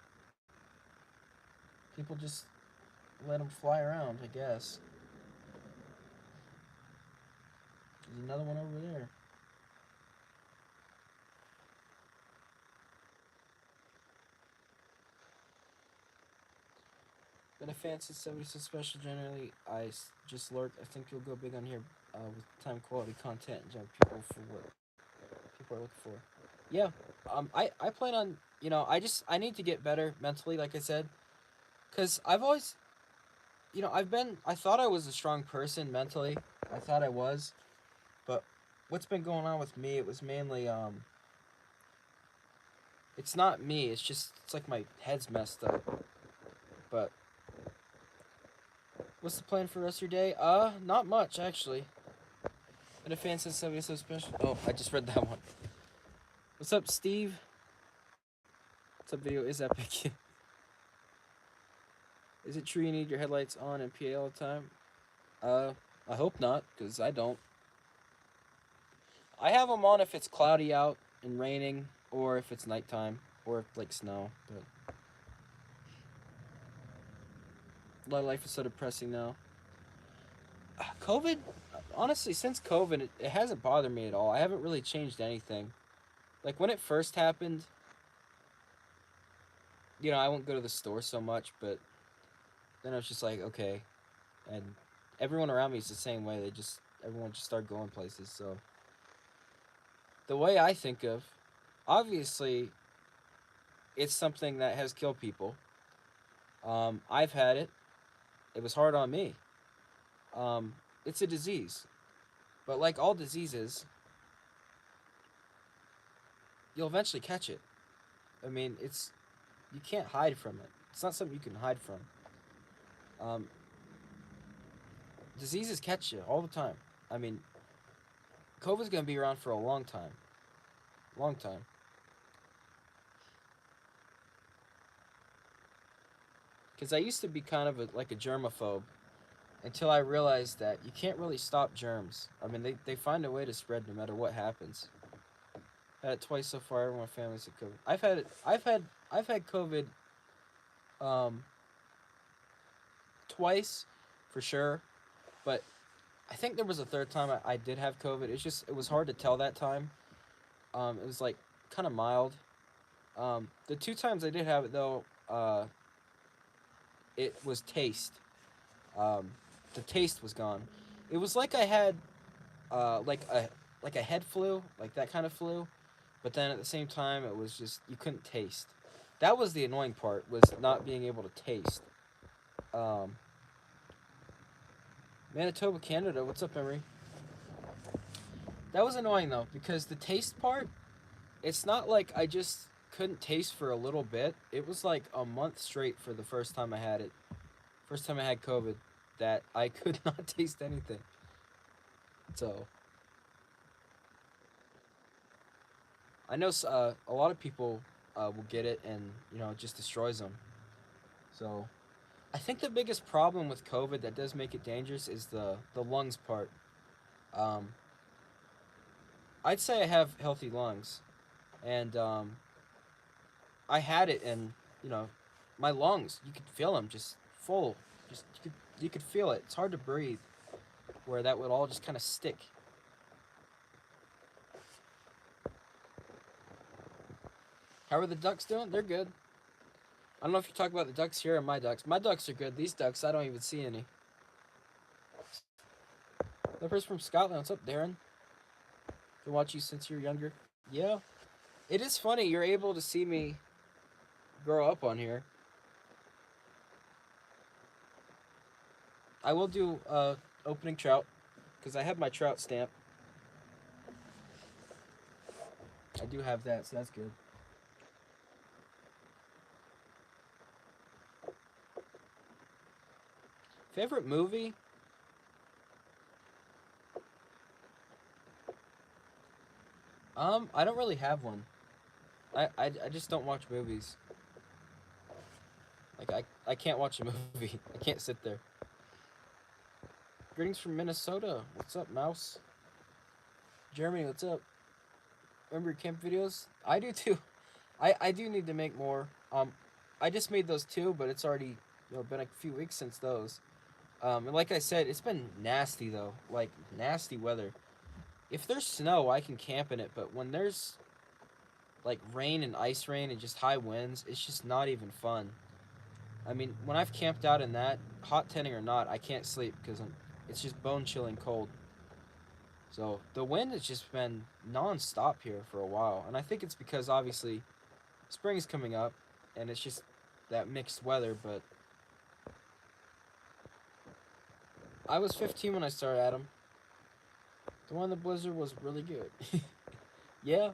People just let them fly around, I guess. There's another one over there. Been a fan since 76 special. Generally, just lurk. I think you'll go big on here with time quality content and jump people for what people are looking for. Yeah, I plan on I need to get better mentally, like I said, because I've always I thought I was a strong person mentally. I thought I was, but what's been going on with me? It was mainly it's not me. It's like my head's messed up. But what's the plan for the rest of your day? Not much actually. And a fan says something so special. Oh, I just read that one. What's up, Steve? What's up, video is epic. Is it true you need your headlights on in PA all the time? Uh, I hope not, because I don't. I have them on if it's cloudy out and raining, or if it's nighttime, or if like snow. But life is so depressing now. COVID, honestly, since COVID, it hasn't bothered me at all. I haven't really changed anything. Like when it first happened, I wouldn't go to the store so much, but then I was just like, okay, and everyone around me is the same way. Everyone just started going places. So the way I think of, obviously, it's something that has killed people. I've had it. It was hard on me. Um, it's a disease, but like all diseases, you'll eventually catch it. I mean, you can't hide from it. It's not something you can hide from. Um, Diseases catch you all the time. I mean, COVID's gonna be around for a long time. Because I used to be kind of like a germaphobe until I realized that you can't really stop germs. I mean, they find a way to spread no matter what happens. Had it twice so far. Everyone in my family's had COVID. I've had COVID um, twice, for sure. But I think there was a third time I did have COVID. It was hard to tell that time. It was like kind of mild. The two times I did have it though, it was taste. Um, the taste was gone. It was like I had like a head flu, like that kind of flu, but then at the same time it was just you couldn't taste. That was the annoying part, was not being able to taste. Um, Manitoba, Canada. What's up, Emery? That was annoying though because the taste part, it's not like I just couldn't taste for a little bit. It was like a month straight for the first time I had it. First time I had COVID, that I could not taste anything. So I know a lot of people will get it, and it just destroys them. So I think the biggest problem with COVID that does make it dangerous is the lungs part. Um, I'd say I have healthy lungs, and I had it, and my lungs, you could feel them just full, just you could feel it. It's hard to breathe, where that would all just kind of stick. How are the ducks doing? They're good. I don't know if you talk about the ducks here or my ducks. My ducks are good. These ducks, I don't even see any. That person from Scotland. What's up, Darren? Been watching you since you were younger. Yeah. It is funny. You're able to see me grow up on here. I will do opening trout because I have my trout stamp. I do have that, so that's good. Favorite movie? I don't really have one. I just don't watch movies. Like I can't watch a movie. I can't sit there. Greetings from Minnesota. What's up, Mouse? Germany, what's up? Remember your camp videos? I do too. I do need to make more. I just made those two, but it's already been a few weeks since those. And like I said, it's been nasty though. Like nasty weather. If there's snow, I can camp in it, but when there's like rain and ice rain and just high winds, it's just not even fun. I mean, when I've camped out in that, hot tenting or not, I can't sleep because it's just bone chilling cold. So the wind has just been non-stop here for a while, and I think it's because obviously spring's coming up, and it's just that mixed weather. But I was 15 when I started Adam. The one in the blizzard was really good. Yeah,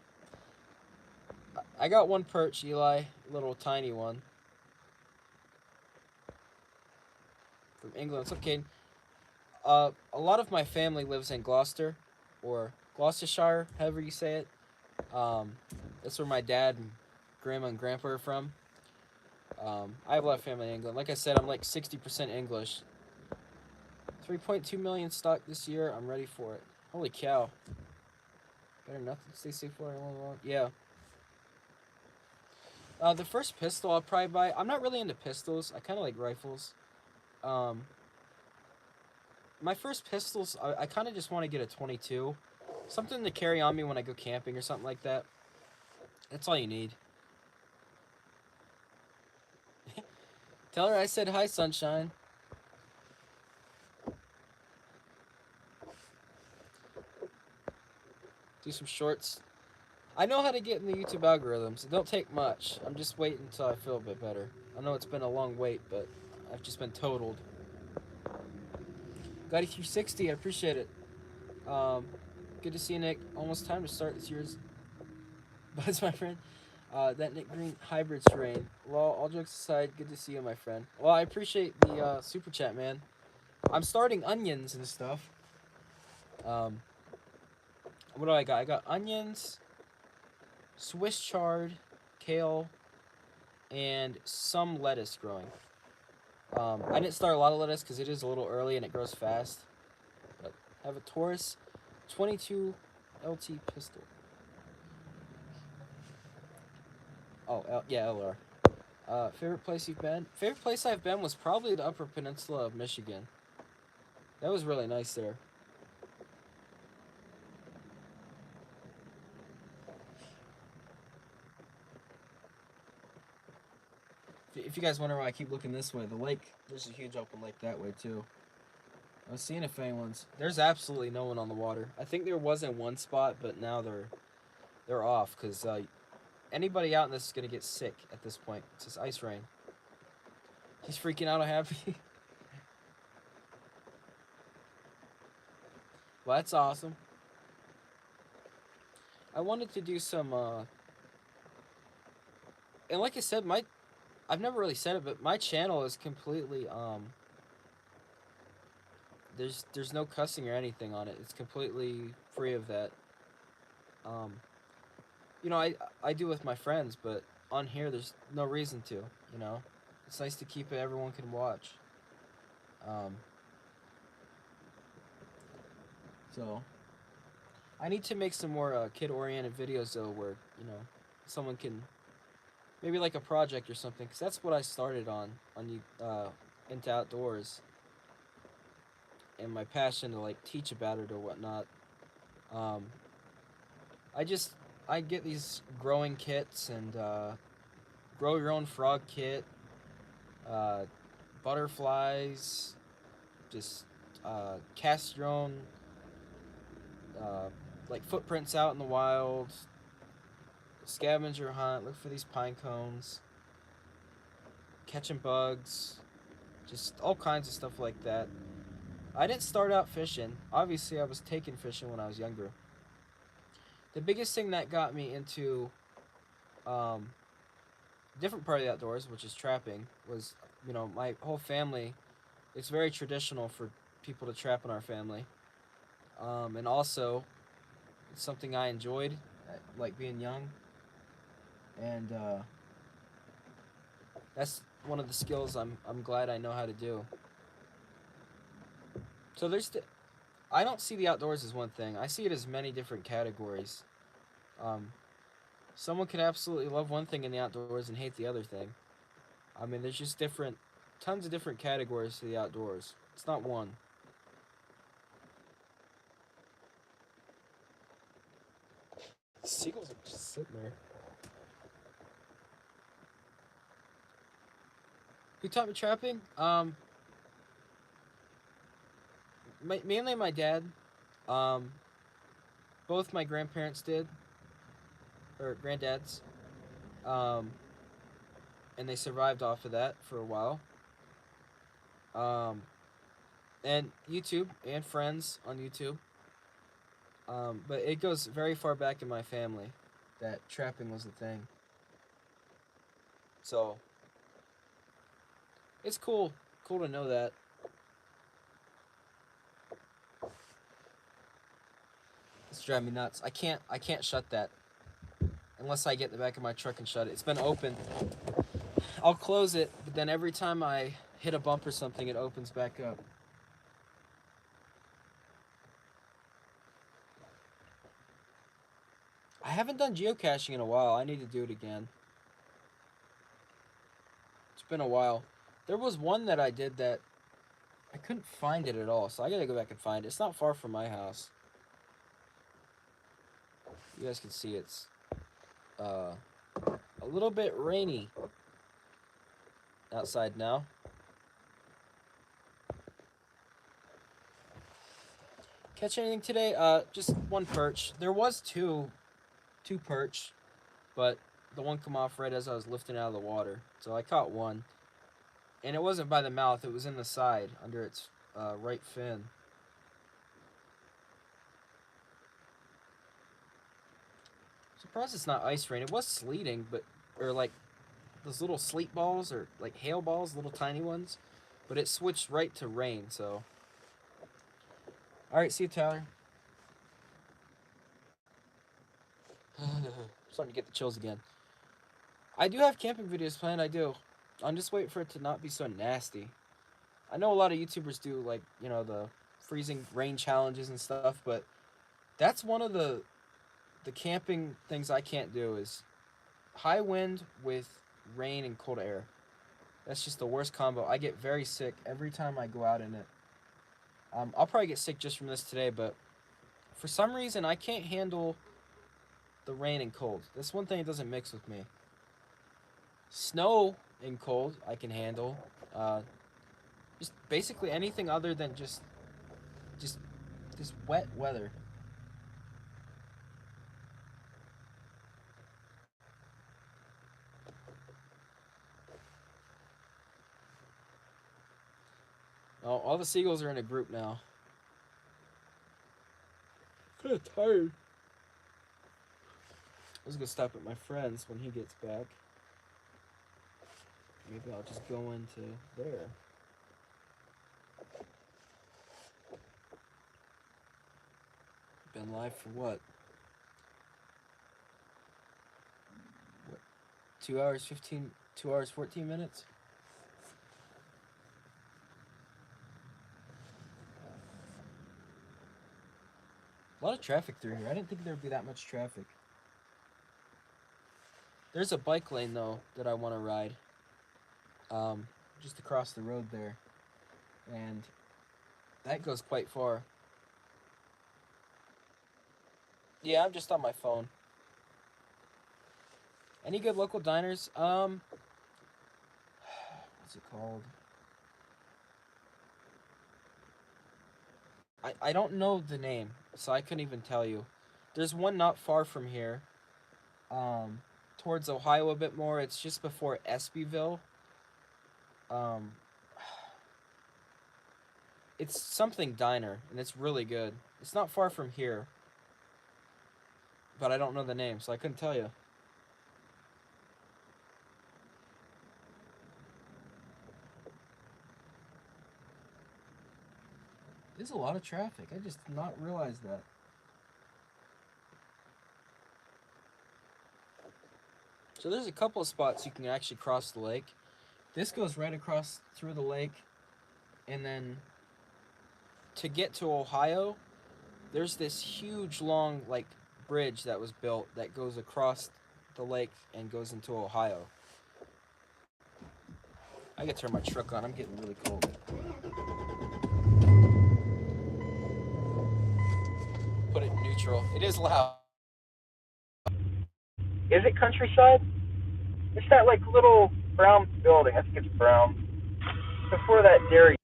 I got one perch, Eli, little tiny one from England. It's okay. A lot of my family lives in Gloucester, or Gloucestershire, however you say it. Um, that's where my dad and grandma and grandpa are from. I have a lot of family in England. Like I said, I'm like 60% English. 3.2 million stock this year. I'm ready for it. Holy cow. Better nothing. Stay safe for a long. Yeah. The first pistol I'll probably buy. I'm not really into pistols. I kind of like rifles. Um, my first pistols, I kind of just want to get a 22. Something to carry on me when I go camping or something like that. That's all you need. Tell her I said hi, sunshine. Do some shorts. I know how to get in the YouTube algorithms. It don't take much. I'm just waiting until I feel a bit better. I know it's been a long wait, but I've just been totaled. Got it through 60. I appreciate it. Um, Good to see you, Nick. Almost time to start this year's Buzz, my friend. That Nick Green hybrid terrain. Well, all jokes aside, good to see you, my friend. Well, I appreciate the super chat, man. I'm starting onions and stuff. Um, what do I got? I got onions, Swiss chard, kale, and some lettuce growing. I didn't start a lot of lettuce because it is a little early and it grows fast. But I have a Taurus 22 LT pistol. Oh, yeah, LR. Favorite place you've been? Favorite place I've been was probably the Upper Peninsula of Michigan. That was really nice there. If you guys wonder why I keep looking this way, the lake, there's a huge open lake that way too. I was seeing if anyone's. There's absolutely no one on the water. I think there was in one spot, but now they're off because anybody out in this is gonna get sick at this point. It's just ice rain. He's freaking out. I'm happy. Well, that's awesome. I wanted to do some, and like I said, I've never really said it, but my channel is completely there's no cussing or anything on it. It's completely free of that. Um, I do with my friends, but on here there's no reason to. You know, it's nice to keep it. Everyone can watch. Um, so I need to make some more kid-oriented videos though, where someone can maybe like a project or something, because that's what I started on into outdoors, and my passion to like teach about it or whatnot. Um, I just I get these growing kits and grow your own frog kit, uh, butterflies, just cast your own uh, like footprints out in the wild, scavenger hunt, look for these pine cones, catching bugs, just all kinds of stuff like that. I didn't start out fishing. Obviously, I was taking fishing when I was younger. The biggest thing that got me into um, different part of the outdoors, which is trapping, was my whole family. It's very traditional for people to trap in our family, and also it's something I enjoyed, like being young, and that's one of the skills I'm glad I know how to do. So I don't see the outdoors as one thing. I see it as many different categories. Um, Someone could absolutely love one thing in the outdoors and hate the other thing. I mean, there's just tons of different categories to the outdoors. It's not one. Seagulls are just sitting there. Who taught me trapping? Mainly my dad. Um, Both my grandparents did, or granddads. Um, and they survived off of that for a while. Um, and YouTube and friends on YouTube. But it goes very far back in my family that trapping was a thing. So it's cool to know that. It's driving me nuts. I can't shut that unless I get in the back of my truck and shut it. It's been open. I'll close it, but then every time I hit a bump or something, it opens back up. I haven't done geocaching in a while. I need to do it again. It's been a while. There was one that I did that I couldn't find it at all, so I gotta go back and find it. It's not far from my house. You guys can see it's a little bit rainy. outside now. Catch anything today? Just one perch. There was two perch, but the one come off right as I was lifting out of the water. So I caught one, and it wasn't by the mouth. It was in the side under its right fin. Surprised it's not ice rain. It was sleeting, but or like those little sleet balls or like hail balls, little tiny ones. But it switched right to rain. So, all right, see you, Tyler. Starting to get the chills again. I do have camping videos planned. I do. I'm just waiting for it to not be so nasty. I know a lot of YouTubers do like the freezing rain challenges and stuff, but that's one of the camping things I can't do is high wind with rain and cold air. That's just the worst combo. I get very sick every time I go out in it. I'll probably get sick just from this today, but for some reason I can't handle the rain and cold. That's one thing that doesn't mix with me. Snow and cold I can handle. Just basically anything other than just this wet weather. Oh, all the seagulls are in a group now. Kind of tired. I was gonna stop at my friend's when he gets back. Maybe I'll just go into there. Been live for what? 2 hours 15, 2 hours 14 minutes. A lot of traffic through here. I didn't think there'd be that much traffic. There's a bike lane though that I want to ride. Just across the road there, and that goes quite far. Yeah, I'm just on my phone. Any good local diners? What's it called? I don't know the name, so I couldn't even tell you. There's one not far from here. Um, Towards Ohio a bit more. It's just before Espyville. Um, it's something diner, and it's really good. It's not far from here, but I don't know the name, so I couldn't tell you. There's a lot of traffic. I just did not realize that. So there's a couple of spots you can actually cross the lake. This goes right across through the lake, and then to get to Ohio, there's this huge long like bridge that was built that goes across the lake and goes into Ohio. I gotta turn my truck on. I'm getting really cold. Put it in neutral. It is loud. Is it countryside? It's that like little brown building. I think it's brown. Before that dairy.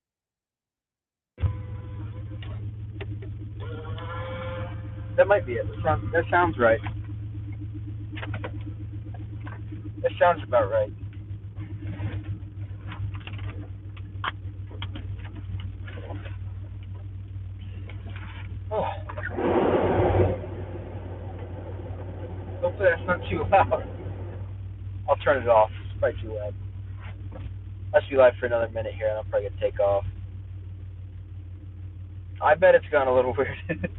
That might be it. That sounds right. That sounds about right. Oh. Hopefully that's not too loud. I'll turn it off. It's probably too loud. I should be live for another minute here, and I'm probably gonna take off. I bet it's gone a little weird.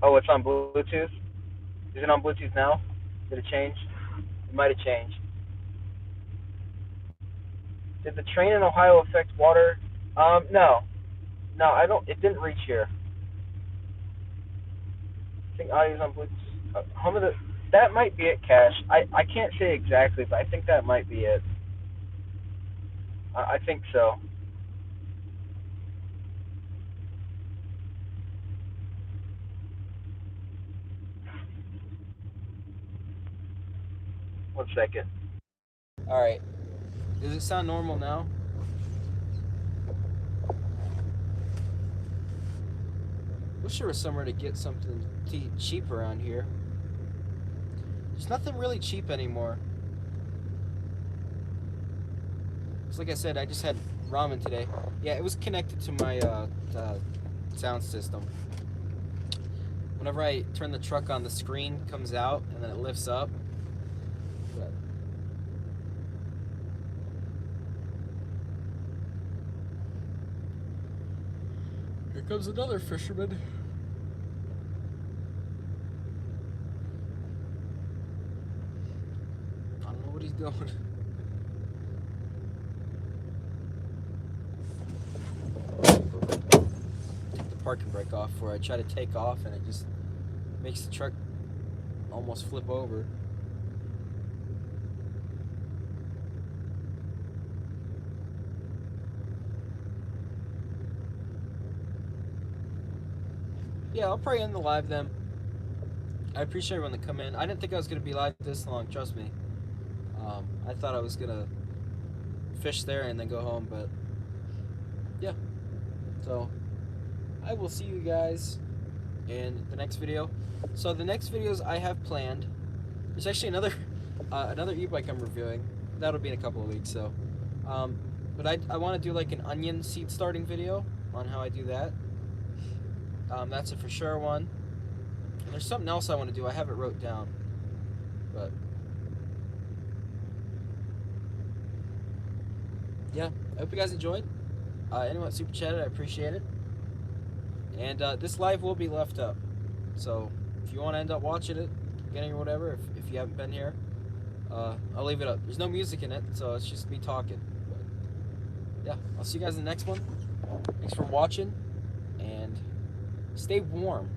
Oh, it's on Bluetooth? Is it on Bluetooth now? Did it change? It might have changed. Did the train in Ohio affect water? No. No, I don't. It didn't reach here. I think audio's on Bluetooth. Home of the. That might be it, Cash. I can't say exactly, but I think that might be it. I think so. 1 second. Alright. Does it sound normal now? Wish there was somewhere to get something to eat cheap around here. There's nothing really cheap anymore. So like I said, I just had ramen today. Yeah, it was connected to my sound system. Whenever I turn the truck on, the screen comes out and then it lifts up. But here comes another fisherman. I don't know what he's doing. Take the parking brake off before I try to take off, and it just makes the truck almost flip over. Yeah, I'll probably end the live then. I appreciate everyone that come in. I didn't think I was going to be live this long, trust me. I thought I was going to fish there and then go home, but yeah. So, I will see you guys in the next video. So the next videos I have planned, there's actually another e-bike I'm reviewing. That'll be in a couple of weeks, so. But I want to do like an onion seed starting video on how I do that. That's a for sure one. And there's something else I want to do. I have it wrote down, but yeah. I hope you guys enjoyed. Anyone super chatted, I appreciate it. And this live will be left up, so if you want to end up watching it, getting or whatever, if you haven't been here, I'll leave it up. There's no music in it, so it's just me talking. But yeah, I'll see you guys in the next one. Thanks for watching, and stay warm.